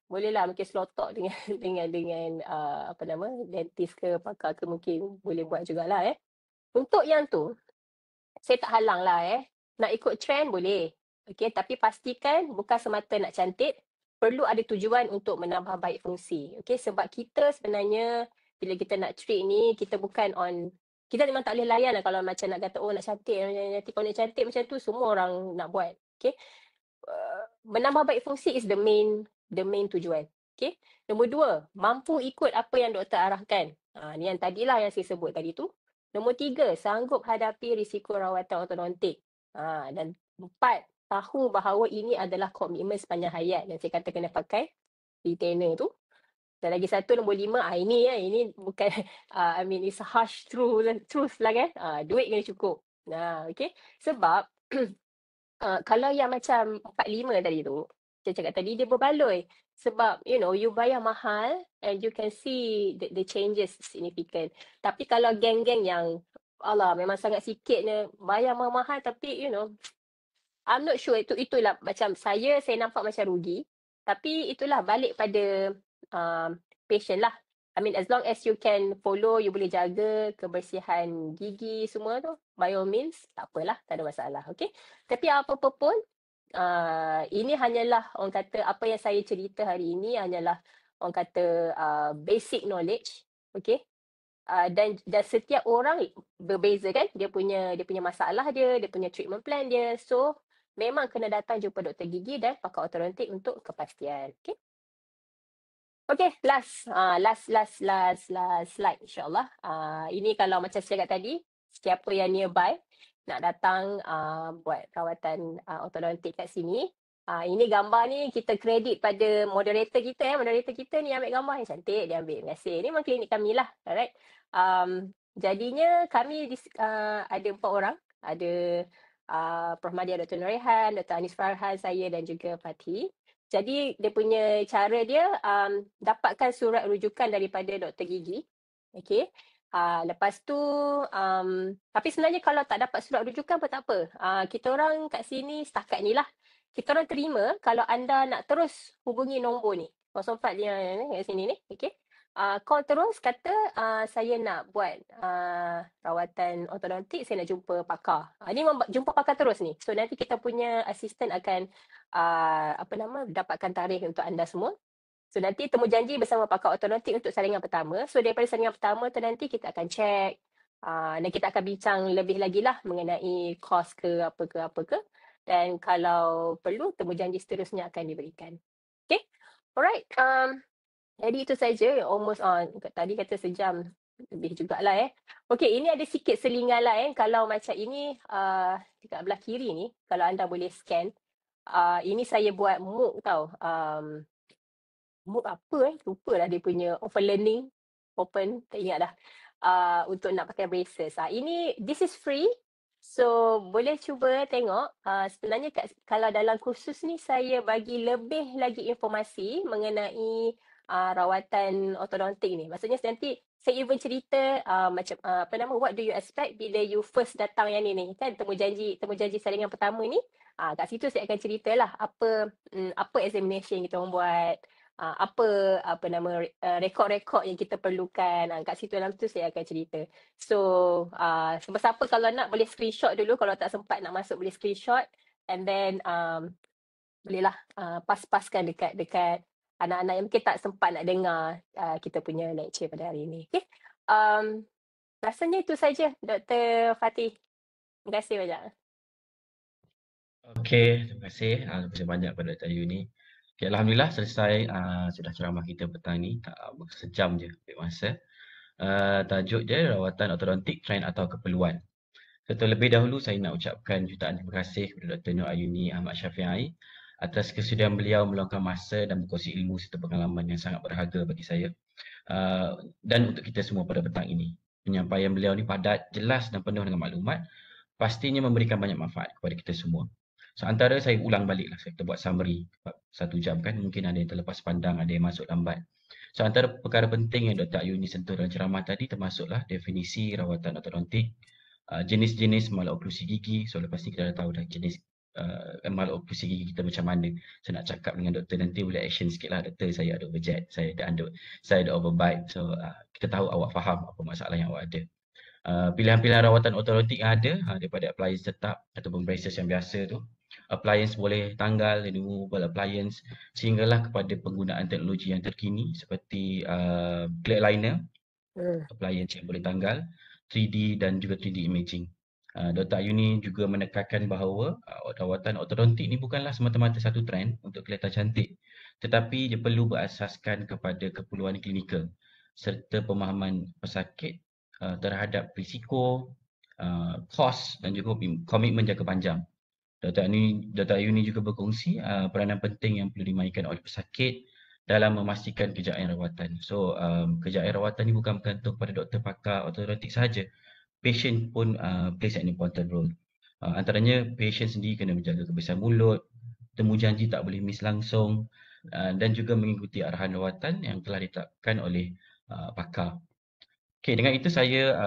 boleh lah mungkin slow talk dengan dengan dentist ke pakar ke, mungkin boleh buat jugalah. Untuk yang tu, saya tak halang lah. Nak ikut trend boleh. Okay, tapi pastikan bukan semata nak cantik, perlu ada tujuan untuk menambah baik fungsi. Okay, sebab kita sebenarnya bila kita nak treat ni, kita bukan kita memang tak boleh layan lah kalau macam nak kata, nak cantik. Nanti kalau nak cantik macam tu, semua orang nak buat. Okay, menambah baik fungsi is the main tujuan. Okay, nombor 2, mampu ikut apa yang doktor arahkan. Ni yang tadilah yang saya sebut tadi tu. Nombor 3, sanggup hadapi risiko rawatan ortodontik. Dan 4, tahu bahawa ini adalah komitmen sepanjang hayat. Dan saya kata kena pakai retainer tu. Dan lagi satu, nombor 5, ini bukan, it's a harsh truth lah kan. Duit kena cukup. Okay. Sebab, kalau yang macam 4, 5 tadi tu, saya cakap tadi, dia berbaloi. Sebab, you bayar mahal and you can see the changes significant. Tapi kalau geng-geng yang, memang sangat sikit ni, bayar mahal tapi, I'm not sure, itulah macam saya nampak macam rugi. Tapi itulah balik pada patient lah. As long as you can follow, you boleh jaga kebersihan gigi semua tu, by all means, tak apalah, tak ada masalah. Okay. Tapi apa-apa pun, ini hanyalah orang kata, apa yang saya cerita hari ini hanyalah orang kata basic knowledge. Okay. Dan setiap orang berbeza kan, dia punya masalah dia punya treatment plan dia. So memang kena datang jumpa doktor gigi dan pakar ortodontik untuk kepastian. Okay. Okay, last slide insyaAllah. Ini kalau macam saya cakap tadi, siapa yang nearby nak datang buat rawatan ortodontik kat sini. Ini gambar ni kita kredit pada moderator kita. Moderator kita ni ambil gambar yang cantik, dia ambil. Terima kasih. Ini memang klinik kami lah. Alright. Jadinya kami ada 4 orang. Ada Prof. Madia, Dr. Norehan, Dr. Anis Farhan, saya dan juga Fatih. Jadi dia punya cara dia dapatkan surat rujukan daripada doktor gigi. Okay. Lepas tu, tapi sebenarnya kalau tak dapat surat rujukan pun tak apa. Kita orang kat sini setakat ni lah. Kita orang terima kalau anda nak terus hubungi nombor ni. 04 ni kat sini ni. Okay. Call terus kata saya nak buat rawatan ortodontik, saya nak jumpa pakar. Ini jumpa pakar terus ni. So nanti kita punya assistant akan dapatkan tarikh untuk anda semua. So nanti temu janji bersama pakar ortodontik untuk saringan pertama. So daripada saringan pertama tu nanti kita akan check dan kita akan bincang lebih lagi lah mengenai kos ke apa ke. Dan kalau perlu temu janji seterusnya akan diberikan. Okay. Alright. Jadi itu saja, almost tadi kata sejam lebih jugalah. Okey, ini ada sikit selingan lah. Kalau macam ini dekat belah kiri ni, kalau anda boleh scan, ini saya buat MOOC tau. MOOC apa lupa lah dia punya open learning, tak ingat dah. Untuk nak pakai braces. This is free. So, boleh cuba tengok, sebenarnya kalau dalam kursus ni saya bagi lebih lagi informasi mengenai rawatan ortodontik ni. Maksudnya nanti saya even cerita macam apa nama, what do you expect bila you first datang yang ni kan, temu janji salingan pertama ni. Kat situ saya akan ceritalah apa examination kita orang buat, apa nama rekod-rekod yang kita perlukan. Kat situ dalam tu saya akan cerita. So, siapa-siapa kalau nak boleh screenshot dulu, kalau tak sempat nak masuk boleh screenshot, and then bolehlah pas-paskan dekat anak-anak yang mungkin tak sempat nak dengar kita punya lecture pada hari ini. Okay. Rasanya itu saja, Dr. Fatih. Terima kasih banyak. Okey, terima kasih banyak pada Dr. Ayu ni. Okay, Alhamdulillah selesai sudah ceramah kita petang ni, tak sejam je ambil masa. Tajuk dia rawatan ortodontik, trend atau keperluan. So, terlebih dahulu saya nak ucapkan jutaan terima kasih kepada Dr. Nur Ayuni Ahmad Syafi'i atas kesudian beliau meluangkan masa dan berkongsi ilmu serta pengalaman yang sangat berharga bagi saya dan untuk kita semua pada petang ini. Penyampaian beliau ni padat, jelas dan penuh dengan maklumat, pastinya memberikan banyak manfaat kepada kita semua. So, antara saya ulang balik lah, kita buat summary 1 jam kan, mungkin ada yang terlepas pandang, ada yang masuk lambat. So, antara perkara penting yang Dr. Ayuni sentuh dalam ceramah tadi termasuklah definisi rawatan ortodontik, jenis-jenis maloklusi gigi. So, lepas ni kita dah tahu dah jenis maloklusi gigi kita macam mana. Saya nak cakap dengan doktor nanti boleh action sikit lah. Doktor, saya ada overjet, saya ada overbite. So, kita tahu awak faham apa masalah yang awak ada. Pilihan-pilihan rawatan ortodontik yang ada daripada appliance tetap ataupun braces yang biasa tu. Appliance boleh tanggal, removable appliance, sehinggalah kepada penggunaan teknologi yang terkini seperti clear aligner, appliance yang boleh tanggal, 3D dan juga 3D imaging. Dr. Ayuni juga menekankan bahawa rawatan ortodontik ni bukanlah semata-mata satu trend untuk kelihatan cantik, tetapi dia perlu berasaskan kepada keperluan klinikal serta pemahaman pesakit terhadap risiko, kos dan juga komitmen jangka panjang. Dr. Ayuni juga berkongsi peranan penting yang perlu dimainkan oleh pesakit dalam memastikan kejayaan rawatan. So, kejayaan rawatan ni bukan bergantung pada doktor pakar ortodontik sahaja. Patient pun plays an important role. Antaranya, patient sendiri kena menjaga kebersihan mulut, temu janji tak boleh miss langsung, dan juga mengikuti arahan rawatan yang telah ditetapkan oleh pakar. Okey, dengan itu saya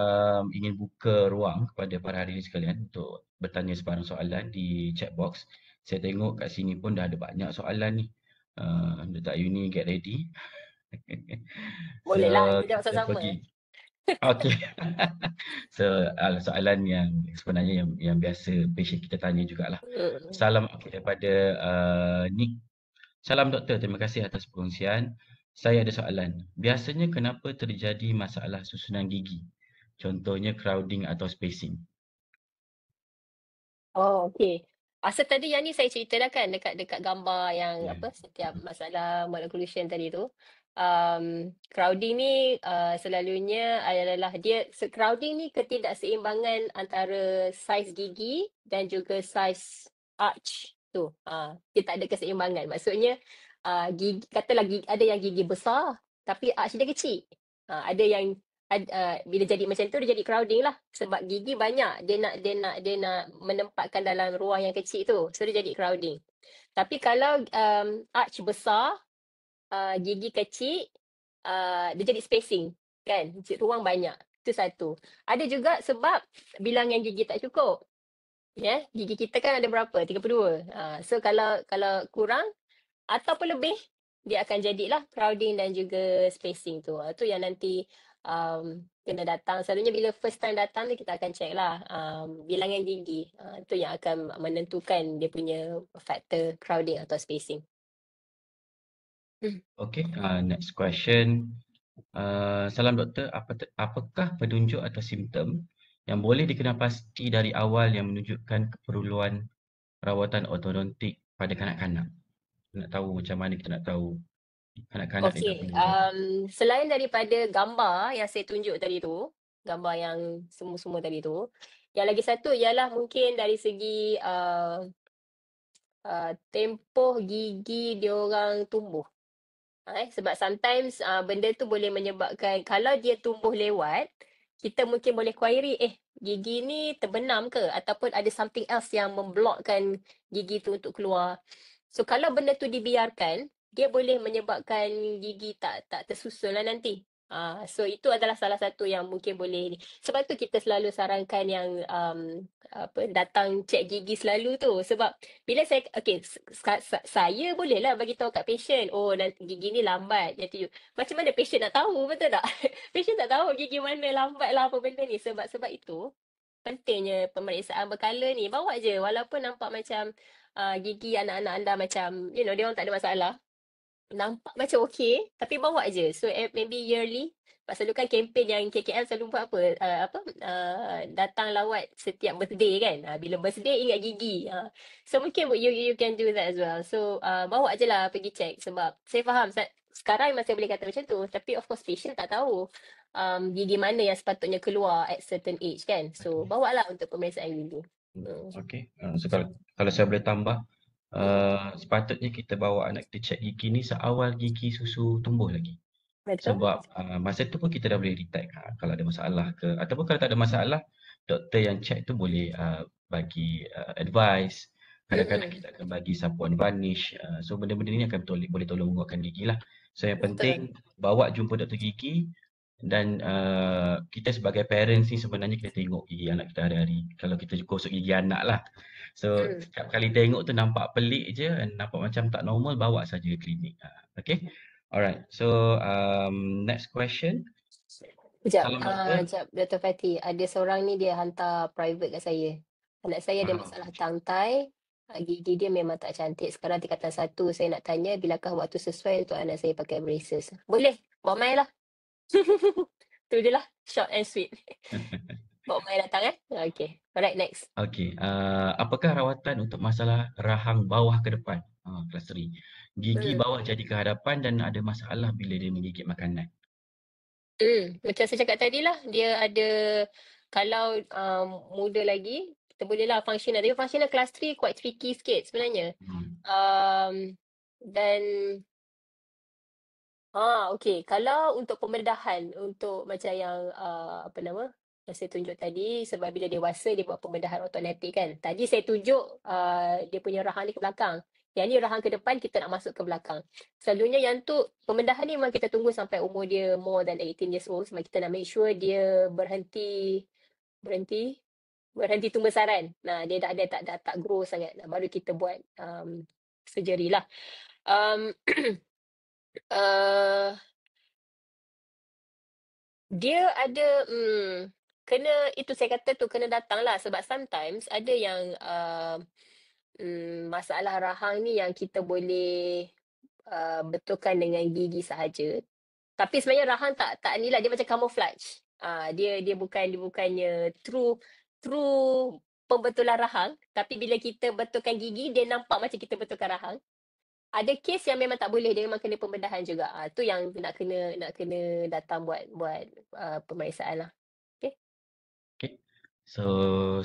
ingin buka ruang kepada para hadirin sekalian untuk bertanya sebarang soalan di chat box. Saya tengok kat sini pun dah ada banyak soalan ni. Dr. Ayuni, get ready. So, Bolehlah, kita jawab kita sama-sama. pergi. Okey. So, soalan yang sebenarnya yang biasa patient kita tanya jugalah. Salam daripada Nick. Salam doktor, terima kasih atas perkongsian. Saya ada soalan. Biasanya kenapa terjadi masalah susunan gigi? Contohnya crowding atau spacing. Oh, okey. Asal tadi yang ni saya cerita dah kan dekat gambar yang Ya. setiap masalah malocclusion tadi tu. Crowding ni selalunya adalah crowding ni ketidakseimbangan antara saiz gigi dan juga saiz arch tu. Dia tak ada keseimbangan. Maksudnya katalah ada yang gigi besar tapi arch dia kecil. Ada yang bila jadi macam tu dia jadi crowding lah sebab gigi banyak, dia nak menempatkan dalam ruang yang kecil tu, so dia jadi crowding. Tapi kalau arch besar, gigi kecil, dia jadi spacing kan, ruang banyak. Itu satu. Ada juga sebab bilangan gigi tak cukup. Gigi kita kan ada berapa? 32. So kalau kurang ataupun lebih, dia akan jadilah crowding dan juga spacing tu. Tu yang nanti kena datang. Selalunya bila first time datang ni kita akan check lah bilangan gigi. Tu yang akan menentukan dia punya faktor crowding atau spacing. Okay, next question. Salam doktor, apakah penunjuk atau simptom yang boleh dikenal pasti dari awal yang menunjukkan keperluan rawatan ortodontik pada kanak-kanak? Nak tahu macam mana kita nak tahu kanak-kanak ni dah Okey, perlu rawatan. selain daripada gambar yang saya tunjuk tadi tu, gambar yang semua-semua tadi tu, yang lagi satu ialah mungkin dari segi tempoh gigi diorang tumbuh. Sebab sometimes benda tu boleh menyebabkan kalau dia tumbuh lewat, kita mungkin boleh query, gigi ni terbenam ke ataupun ada something else yang memblokkan gigi tu untuk keluar. So kalau benda tu dibiarkan, dia boleh menyebabkan gigi tak tersusun lah nanti. So itu adalah salah satu yang mungkin boleh ni. Sebab tu kita selalu sarankan yang datang cek gigi selalu tu. Sebab bila saya saya bolehlah bagi tahu kat patient, oh nanti gigi ni lambat nanti. Macam mana patient nak tahu, betul tak? Patient tak tahu gigi mana lambat lah apa benda ni. Sebab itu pentingnya pemeriksaan berkala ni. Bawa je walaupun nampak macam gigi anak-anak anda macam dia orang tak ada masalah. Nampak macam okey tapi bawa je. So maybe yearly. Sebab selalu kan kempen yang KKL selalu buat datang lawat setiap birthday kan. Bila birthday ingat gigi. So mungkin you can do that as well. So bawa je lah pergi check. Sebab saya faham sekarang masih boleh kata macam tu. Tapi of course patient tak tahu gigi mana yang sepatutnya keluar at certain age kan. So bawa lah untuk pemeriksaan gigi. Okey. So kalau saya boleh tambah, sepatutnya kita bawa anak kita cek gigi ni seawal gigi susu tumbuh lagi. Betul? Sebab masa tu pun kita dah boleh detect kalau ada masalah ke, ataupun kalau tak ada masalah, doktor yang check tu boleh bagi advice. Kadang-kadang kita akan bagi sapuan varnish. So benda-benda ni akan boleh tolong menguatkan gigi lah. So yang penting bawa jumpa doktor gigi, dan kita sebagai parents ni sebenarnya kita tengok gigi anak kita hari-hari. Kalau kita gosok gigi anak lah. So setiap kali tengok tu nampak pelik je, nampak macam tak normal, bawa saja ke klinik. Okay. Alright. So next question. Sekejap, Salam doktor. Dr. Fatih. Ada seorang ni dia hantar private kat saya. Anak saya ada masalah tangtai. Gigi dia memang tak cantik. Sekarang tingkatan 1. Saya nak tanya, bilakah waktu sesuai untuk anak saya pakai braces? Boleh. Bawa mai lah. Tu je lah. Short and sweet. Bawa mai datang Okay. Alright, next. Okay. Apakah rawatan untuk masalah rahang bawah ke depan? Kelas 3. Gigi bawah jadi ke hadapan dan ada masalah bila dia menggigit makanan. Macam saya cakap tadi lah, dia ada, kalau muda lagi, kita boleh lah functional. Tapi functional class 3 quite tricky sikit sebenarnya. Dan, okay. Kalau untuk pembedahan, untuk macam yang, yang saya tunjuk tadi, sebab bila dewasa, dia buat pembedahan automatik kan. Tadi saya tunjuk dia punya rahang ni ke belakang. Yang ni rahang ke depan, kita nak masuk ke belakang. Selalunya yang tu, pembedahan ni memang kita tunggu sampai umur dia more than 18 years old. Sebab kita nak make sure dia berhenti tumbuh saran. Nah, dia tak grow sangat. Nah, baru kita buat surgery lah. Dia ada kena, itu saya kata tu kena datang lah. Sebab sometimes ada yang masalah rahang ni yang kita boleh betulkan dengan gigi sahaja. Tapi sebenarnya rahang tak ni lah, dia macam camouflage. Dia bukannya true pembetulan rahang, tapi bila kita betulkan gigi, dia nampak macam kita betulkan rahang. Ada kes yang memang tak boleh, dia memang kena pembedahan juga. Tu yang nak kena datang buat pemeriksaan lah. Okay. So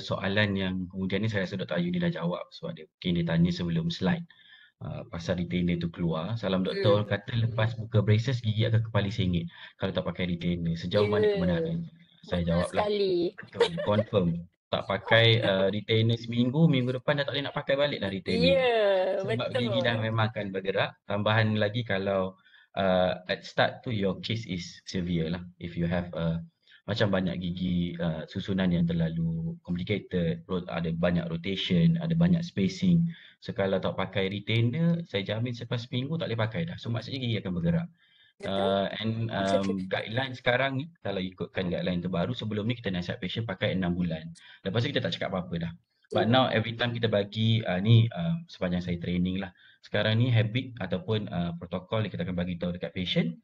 soalan yang kemudian ni saya rasa Dr. Ayu ni dah jawab, sebab dia tanya sebelum slide. Pasal retainer tu keluar. Salam doktor, kata lepas buka braces gigi akan kembali sengit kalau tak pakai retainer. Sejauh mana kebenaran? Saya jawablah. Betul, confirm. Tak pakai retainer seminggu, minggu depan dah tak boleh nak pakai balik dah retainer. Sebab gigi dah memang akan bergerak. Tambahan lagi kalau at start tu your case is severe lah. If you have macam banyak gigi susunan yang terlalu complicated, ada banyak rotation, ada banyak spacing. So kalau tak pakai retainer, saya jamin selepas seminggu tak boleh pakai dah. So maksudnya gigi akan bergerak. Guideline sekarang ni, kalau ikutkan guideline terbaru, sebelum ni kita nasihat patient pakai 6 bulan. Lepas tu kita tak cakap apa-apa dah. But now every time kita bagi sepanjang saya training lah. Sekarang ni habit ataupun protokol kita akan bagi tahu dekat patient.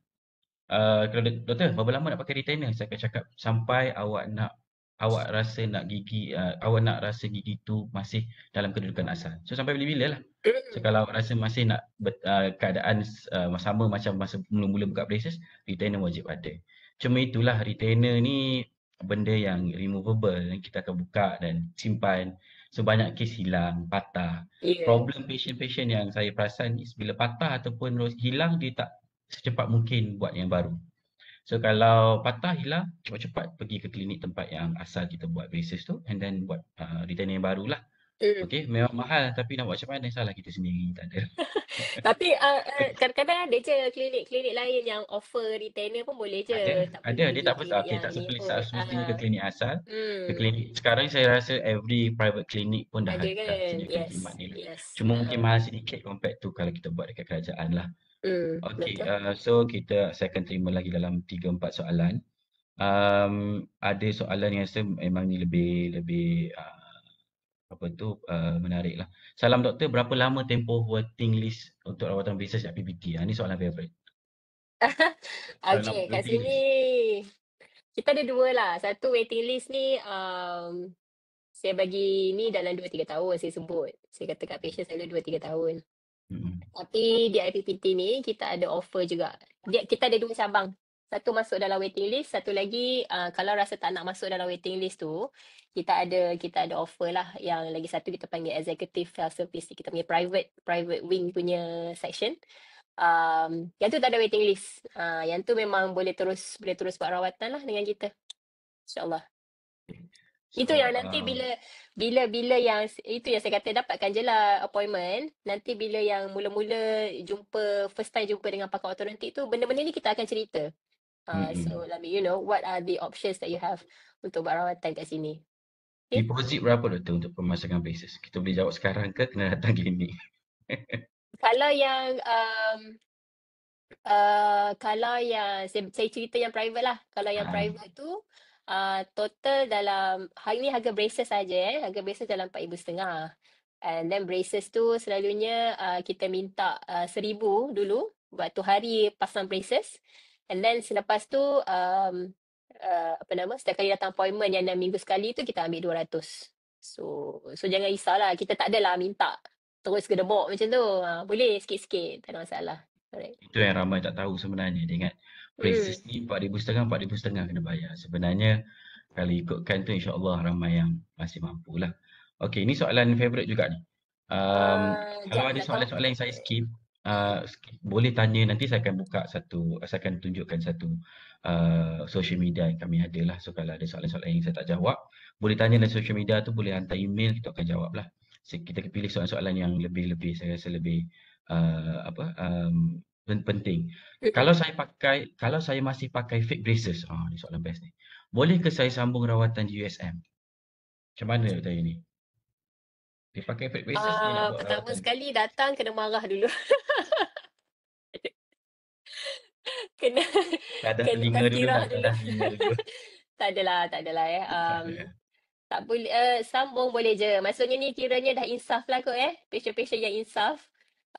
Kalau doktor, berapa lama nak pakai retainer? Saya akan cakap sampai awak rasa gigi tu masih dalam kedudukan asal. So sampai bila-bila lah. So kalau awak rasa masih nak keadaan sama macam masa mula-mula buka braces, retainer wajib ada. Cuma itulah, retainer ni benda yang removable, yang kita akan buka dan simpan. So banyak kes hilang, patah. Problem patient-patient yang saya perasan is bila patah ataupun hilang, dia tak secepat mungkin buat yang baru. So kalau patah, hilang, cepat-cepat pergi ke klinik tempat yang asal kita buat braces tu and then buat retainer yang baru lah. Hmm. Okay, memang mahal tapi nak buat macam mana, salah kita sendiri, tak ada. Tapi kadang-kadang ada je klinik-klinik lain yang offer retainer pun boleh je. Tak Ada, perlu dia pergi tak klinik okay, yang tak ni pun. semestinya ke klinik asal, ke Hmm. klinik. Sekarang saya rasa every private clinic pun dah Ada dah kan? sediakan Yes. khidmat ni lah. Yes. Cuma mungkin mahal sedikit compared to kalau kita buat dekat kerajaan lah. Okay, Betul. so saya akan terima lagi dalam 3-4 soalan. Ada soalan yang saya memang ni lebih menarik lah. Salam doktor, berapa lama tempoh waiting list untuk rawatan braces kat PPT? Ni soalan favorite. Berapa lama Okay, kat waiting sini list? kita ada dua lah. Satu waiting list ni saya bagi ni dalam 2-3 tahun saya sebut. Saya kata kat patient saya 2-3 tahun. Tapi di IPPT ni kita ada offer juga. Kita ada dua cabang. Satu masuk dalam waiting list, satu lagi kalau rasa tak nak masuk dalam waiting list tu, kita ada offer lah. Yang lagi satu kita panggil executive health service. Kita panggil private wing punya section. Yang tu tak ada waiting list. Yang tu memang boleh terus buat rawatan lah dengan kita. InsyaAllah. Itu So, yang nanti bila yang itu yang saya kata dapatkan je lah appointment. Nanti bila yang mula-mula first time jumpa dengan pakar ortodontik tu, benda-benda ni kita akan cerita. So let me what are the options that you have untuk buat rawatan kat sini. Okay. deposit berapa doktor untuk pemasangan braces? Kita boleh jawab sekarang ke kena datang klinik? Kalau yang saya cerita yang private lah. Kalau yang private tu total dalam hari ni harga braces saja harga braces dalam 4,500. And then braces tu selalunya kita minta 1,000 dulu waktu hari pasang braces. And then selepas tu setiap kali datang appointment yang 6 minggu sekali tu kita ambil 200. So jangan risaulah, kita tak adalah minta terus gedebok macam tu. Boleh sikit-sikit, tak ada masalah. Alright. Itu yang ramai tak tahu sebenarnya. Dia ingat braces ni 4,500 kena bayar. Sebenarnya kalau ikutkan tu insya-Allah ramai yang masih mampu lah. Okey, ni soalan favorite juga ni. Kalau Jap ada nak tahu. soalan-soalan yang saya skip, boleh tanya, nanti saya akan saya akan tunjukkan satu social media yang kami ada lah. So kalau ada soalan-soalan yang saya tak jawab, boleh tanya dalam social media tu, boleh hantar email, kita akan jawab lah. Kita pilih soalan-soalan yang lebih, saya rasa lebih penting. Kalau saya masih pakai fake braces, ni soalan best ni. Boleh ke saya sambung rawatan di USM? Macam mana doktor ni? Dia pakai fake braces, dia nak buat Pertama rawatan. sekali datang kena marah dulu. kena Dadah kena telinga dulu tazkirah lah, dulu. dadah telinga dulu. Tak adalah ya. Tak ada. Tak boleh sambung boleh je. Maksudnya ni kiranya dah insaf lah kot Patient-patient yang insaf.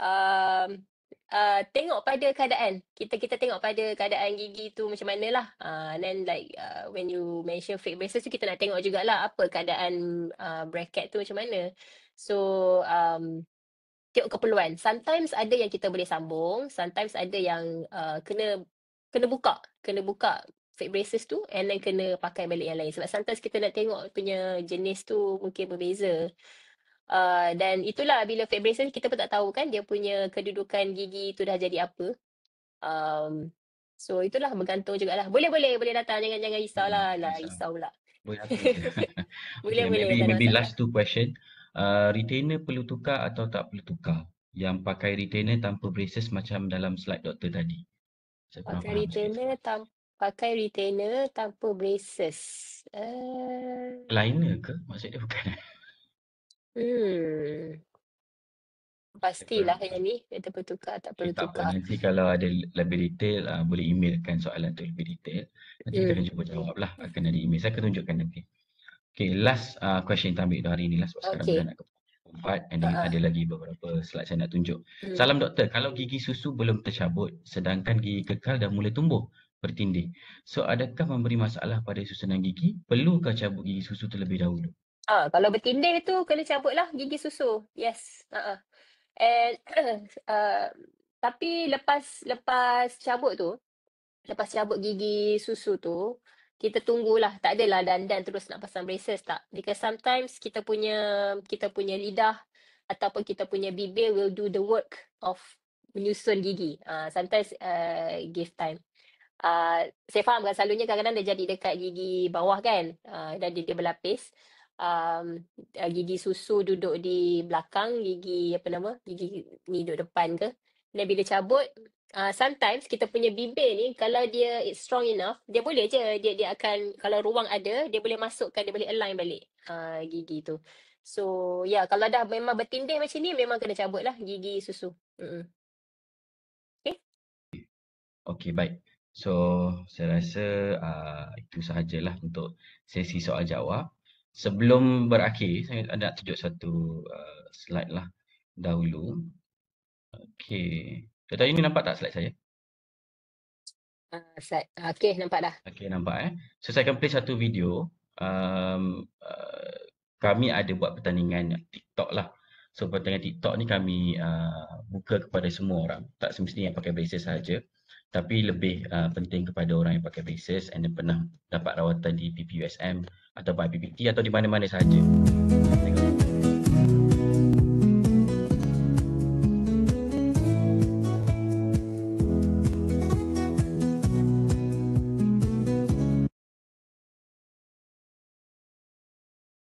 Um, tengok pada keadaan. Kita tengok pada keadaan gigi tu macam mana lah. Then like when you mention fake braces tu kita nak tengok jugalah apa keadaan bracket tu macam mana. So tengok keperluan. Sometimes ada yang kita boleh sambung, sometimes ada yang kena buka fake braces tu and then kena pakai balik yang lain. Sebab sometimes kita nak tengok punya jenis tu mungkin berbeza. Dan itulah bila fake braces kita pun tak tahu kan dia punya kedudukan gigi tu dah jadi apa. So itulah bergantung jugalah. Boleh datang, jangan risaulah. Risau pula. Boleh apa je. Boleh, Okay, tak ada maybe masalah. last 2 question. Retainer perlu tukar atau tak perlu tukar? Yang pakai retainer tanpa braces macam dalam slide doktor tadi. Saya kurang faham sikit. Pakai retainer tanpa braces. Liner ke? Maksud dia bukan? Pastilah yang ni kita perlu tukar tak perlu Tak apa, tukar. nanti kalau ada lebih detail, boleh emailkan soalan tu lebih detail. Nanti kita akan cuba jawab lah. Akan ada email. Saya akan tunjukkan nanti. Okay, last question kita ambil hari ni lah. Sebab sekarang dah nak ke 4 and then ada lagi beberapa slide saya nak tunjuk. Salam doktor, kalau gigi susu belum tercabut sedangkan gigi kekal dah mula tumbuh bertindih. So adakah memberi masalah pada susunan gigi? Perlukah cabut gigi susu terlebih dahulu? Kalau bertindih tu kena cabut lah gigi susu. Yes. And tapi lepas cabut gigi susu tu, kita tunggulah. Tak adalah dandan terus nak pasang braces tak. Because sometimes kita punya lidah ataupun kita punya bibir will do the work of menyusun gigi. Sometimes give time. Saya faham kan selalunya kadang-kadang dia jadi dekat gigi bawah kan, dan dia berlapis. Gigi susu duduk di belakang, gigi apa nama, gigi ni duduk depan ke. Dan bila cabut, sometimes kita punya bibir ni kalau dia it's strong enough, dia boleh je dia akan kalau ruang ada, dia boleh masukkan, dia boleh align balik, gigi tu. So, ya kalau dah memang bertindih macam ni memang kena cabut lah gigi susu. Okey? Okey, baik. So, saya rasa itu sahajalah untuk sesi soal jawab. Sebelum berakhir, saya nak tunjuk satu slide lah dahulu. Okey. Dr. Ayu ni nampak tak slide saya? Slide. Okey, nampak dah. Okey, nampak So, saya akan play satu video. Kami ada buat pertandingan TikTok lah. So, pertandingan TikTok ni kami buka kepada semua orang. Tak semestinya yang pakai braces saja. Tapi lebih penting kepada orang yang pakai braces and pernah dapat rawatan di PPUSM atau IPPT atau di mana-mana sahaja. Tengok.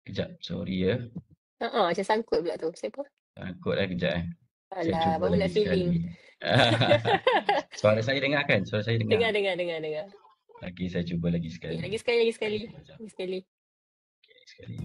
Kejap, sorry ya. Macam sangkut pula tu. Siapa? Takut kejap Saya Alah, cuba baru lagi nak feeling. sekali. Suara saya dengar kan? Suara saya dengar. Dengar. Okey, saya cuba lagi Okay, sekali. lagi sekali. Sekejap. Lagi sekali. Okey, sekali.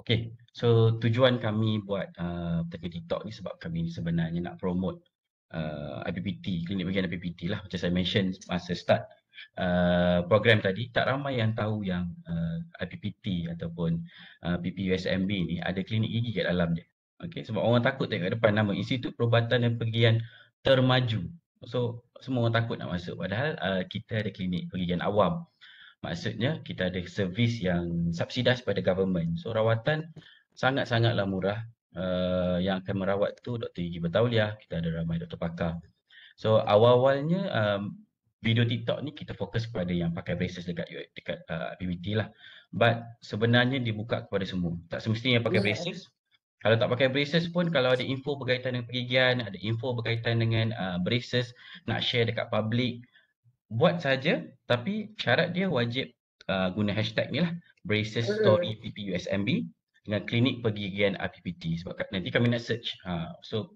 Okay, so tujuan kami buat pertandingan TikTok ni sebab kami sebenarnya nak promote IPPT, klinik bagian IPPT lah. Macam saya mention masa start program tadi, tak ramai yang tahu yang IPPT ataupun PPUSMB ni ada klinik gigi kat dalam dia. Okay, sebab orang takut tengok kat depan nama Institut Perubatan dan Pergigian Termaju. So, semua orang takut nak masuk. Padahal kita ada klinik pergigian awam. Maksudnya kita ada servis yang subsidized pada government. So rawatan sangat-sangatlah murah. Yang akan merawat tu Dr. Gigi Bertauliah, kita ada ramai doktor pakar. So awal-awalnya video TikTok ni kita fokus kepada yang pakai braces dekat PBT lah. But sebenarnya dibuka kepada semua. Tak semestinya pakai braces. Kalau tak pakai braces pun, kalau ada info berkaitan dengan pergigian, ada info berkaitan dengan braces, nak share dekat public, buat saja, tapi syarat dia wajib guna hashtag ni lah, braces story PPUSMB dengan klinik pergigian IPPT, sebab nanti kami nak search. So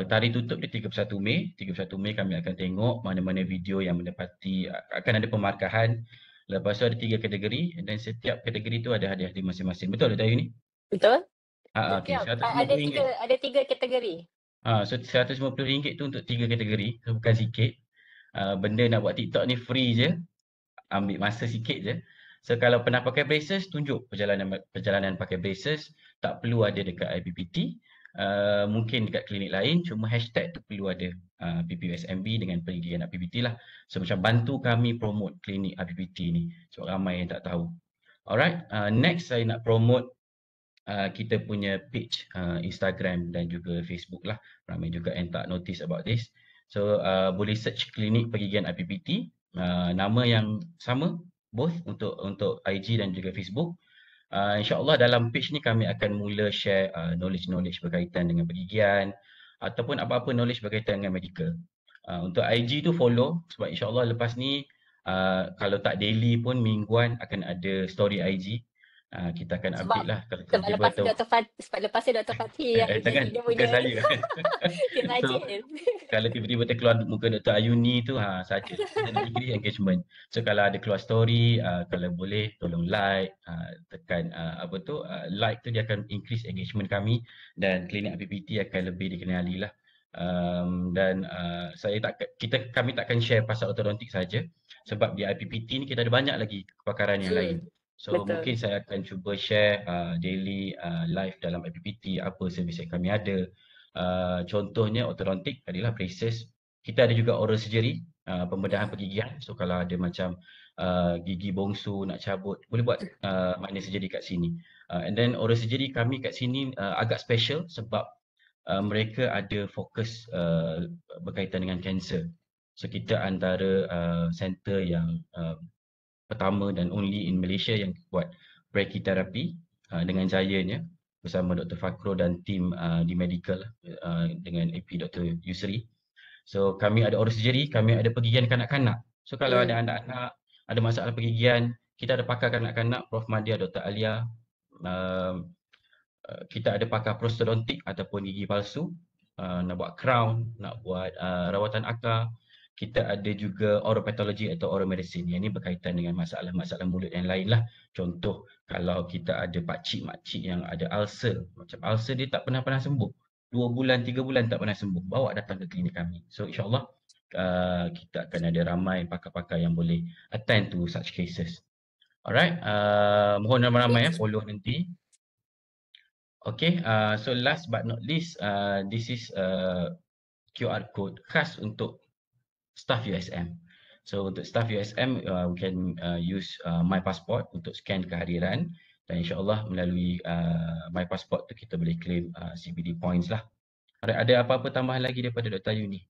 tarikh tutup dia 31 Mei. 31 Mei kami akan tengok mana-mana video yang mendapati, akan ada pemarkahan. Lepas tu ada 3 kategori dan setiap kategori tu ada hadiah di masing-masing. Betul tak Ayu ni? Betul. Okey, RM150. Ada 3 kategori. So RM150 tu untuk 3 kategori, so bukan sikit. Benda nak buat TikTok ni free je, ambil masa sikit je. So kalau pernah pakai braces, tunjuk perjalanan pakai braces, tak perlu ada dekat IPPT, mungkin dekat klinik lain, cuma hashtag tu perlu ada PPUSMB dengan pergigian IPPT lah. So macam bantu kami promote klinik IPPT ni, sebab ramai yang tak tahu. Alright, next saya nak promote kita punya page Instagram dan juga Facebook lah. Ramai juga yang tak notice about this. So boleh search klinik pergigian IPPT, nama yang sama both untuk IG dan juga Facebook. InsyaAllah dalam page ni kami akan mula share knowledge berkaitan dengan pergigian ataupun apa-apa knowledge berkaitan dengan medical. Untuk IG tu follow, sebab insyaAllah lepas ni kalau tak daily pun mingguan akan ada story IG. Kita akan Sebab update lah kalau sebab tiba-tiba lepas tu. Sebab lepas tu Dr. Fatih yang Jangan, jadi dia bukan punya saya. dia So, rajin. kalau tiba-tiba terkeluar muka Dr. Ayuni tu, saja. Kita nak increase engagement. So, kalau ada keluar story, kalau boleh tolong like, tekan like tu dia akan increase engagement kami dan klinik IPPT akan lebih dikenali lah. Dan kami takkan share pasal ortodontik saja sebab di IPPT ni kita ada banyak lagi kepakaran yang lain. So Betul. mungkin saya akan cuba share daily live dalam IPPT apa servis yang kami ada. Contohnya ortodontik adalah braces. Kita ada juga oral surgery, pembedahan pergigian. So kalau ada macam gigi bongsu nak cabut, boleh buat minor surgery kat sini. And then oral surgery kami kat sini agak special sebab mereka ada fokus berkaitan dengan kanser. So kita antara center yang pertama dan only in Malaysia yang buat brachytherapy dengan jayanya bersama Dr. Fakro dan tim di medical dengan AP Dr. Yusri. So kami ada oral surgery, kami ada pergigian kanak-kanak. So kalau ada anak-anak ada masalah pergigian, kita ada pakar kanak-kanak, Prof. Madia, Dr. Alia. Kita ada pakar prostodontik ataupun gigi palsu, nak buat crown, nak buat rawatan akar. Kita ada juga oropatologi atau oral medicine. Yang ini berkaitan dengan masalah-masalah mulut yang lain lah. Contoh, kalau kita ada pakcik, makcik yang ada ulcer. Macam ulcer dia tak pernah sembuh. 2 bulan, 3 bulan tak pernah sembuh. Bawa datang ke klinik kami. So insyaAllah kita akan ada ramai pakar-pakar yang boleh attend to such cases. Alright, mohon ramai-ramai follow nanti. Okay, so last but not least, this is QR code khas untuk staff USM. So untuk staff USM, we can use My Passport untuk scan kehadiran dan insyaAllah melalui My Passport tu kita boleh claim CPD points lah. Ada apa-apa tambahan lagi daripada Dr. Ayu ni?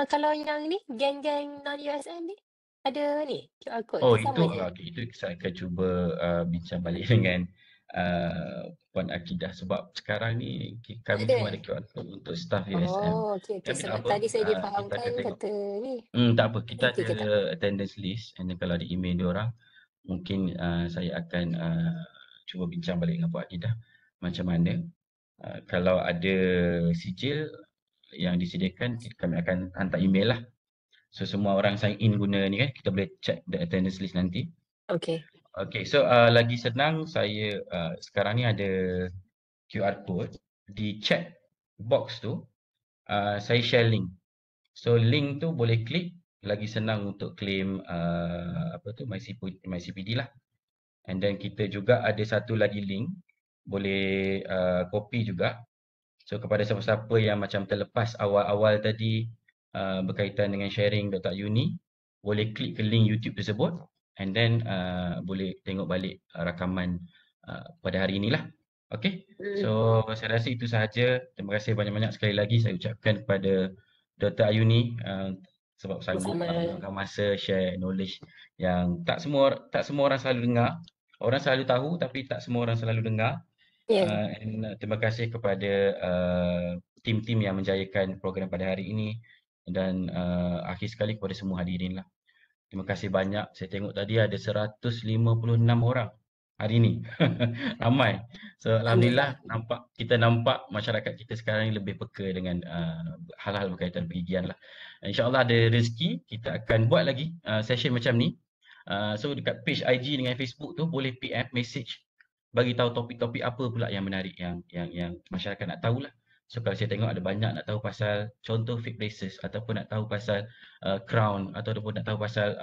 Kalau yang ni, geng-geng non-USM ni, ada ni QR code Oh, ke sama je? itu saya akan cuba bincang balik dengan Puan Akidah sebab sekarang ni kami Ada semua eh? ada QR code untuk staff USM. Oh, okey, okey. Tapi tak Sebab apa, tadi saya kita akan difahamkan tengok. kata ni. Tak apa, kita Okey, ada okey, tak. attendance list and then kalau ada email diorang, mungkin saya akan cuba bincang balik dengan Puan Akidah macam mana. Kalau ada sijil yang disediakan, kami akan hantar email lah. So semua orang sign in guna ni kan, kita boleh check the attendance list nanti. Okey. Okay, so lagi senang saya sekarang ni ada QR code di chat box tu, saya share link. So link tu boleh klik, lagi senang untuk claim MyCPD lah. And then kita juga ada satu lagi link, boleh copy juga. So kepada siapa-siapa yang macam terlepas awal-awal tadi berkaitan dengan sharing Dr. Yuni, boleh klik ke link YouTube tersebut and then boleh tengok balik rakaman pada hari inilah. Okay, so saya rasa itu sahaja. Terima kasih banyak-banyak sekali lagi saya ucapkan kepada Dr. Ayuni sebab sanggup Sama. meluangkan masa share knowledge yang tak semua orang selalu dengar. Orang selalu tahu tapi tak semua orang selalu dengar. Ya. And terima kasih kepada tim-tim yang menjayakan program pada hari ini dan akhir sekali kepada semua hadirin lah. Terima kasih banyak. Saya tengok tadi ada 156 orang hari ini. Ramai. So Alhamdulillah. alhamdulillah kita nampak masyarakat kita sekarang ini lebih peka dengan hal-hal berkaitan pergigian lah. InsyaAllah ada rezeki kita akan buat lagi session macam ni. So dekat page IG dengan Facebook tu boleh PM message bagi tahu topik-topik apa pula yang menarik yang masyarakat nak tahulah. So kalau saya tengok ada banyak nak tahu pasal contoh fake braces ataupun nak tahu pasal crown ataupun nak tahu pasal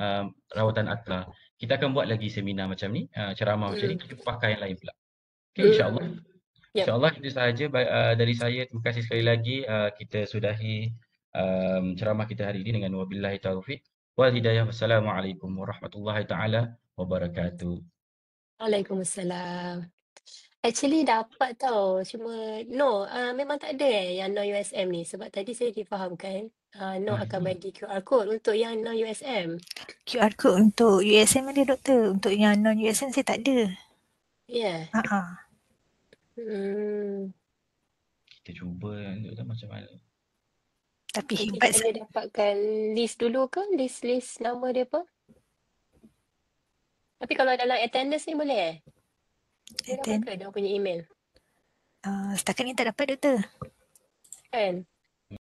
rawatan akar. Kita akan buat lagi seminar macam ni, ceramah macam ni, kita pakai yang lain pula. Okay, insyaAllah. Yep. InsyaAllah itu sahaja dari saya. Terima kasih sekali lagi. Kita sudahi ceramah kita hari ini dengan wabillahi taufiq wal hidayah. Wassalamualaikum warahmatullahi taala wabarakatuh. Waalaikumsalam. Actually dapat tau, cuma memang tak ada yang non-USM ni sebab tadi saya difahamkan akan bagi QR code untuk yang non-USM. QR code untuk USM ada doktor, untuk yang non-USM saya tak ada. Ya. Kita cuba tengok macam mana. Tapi Mungkin hebat kena dapatkan list dulu ke? List nama dia apa? Tapi kalau dalam attendance ni boleh Dia dapat Attend, ke dia punya email? setakat ni tak dapat doktor. Kan?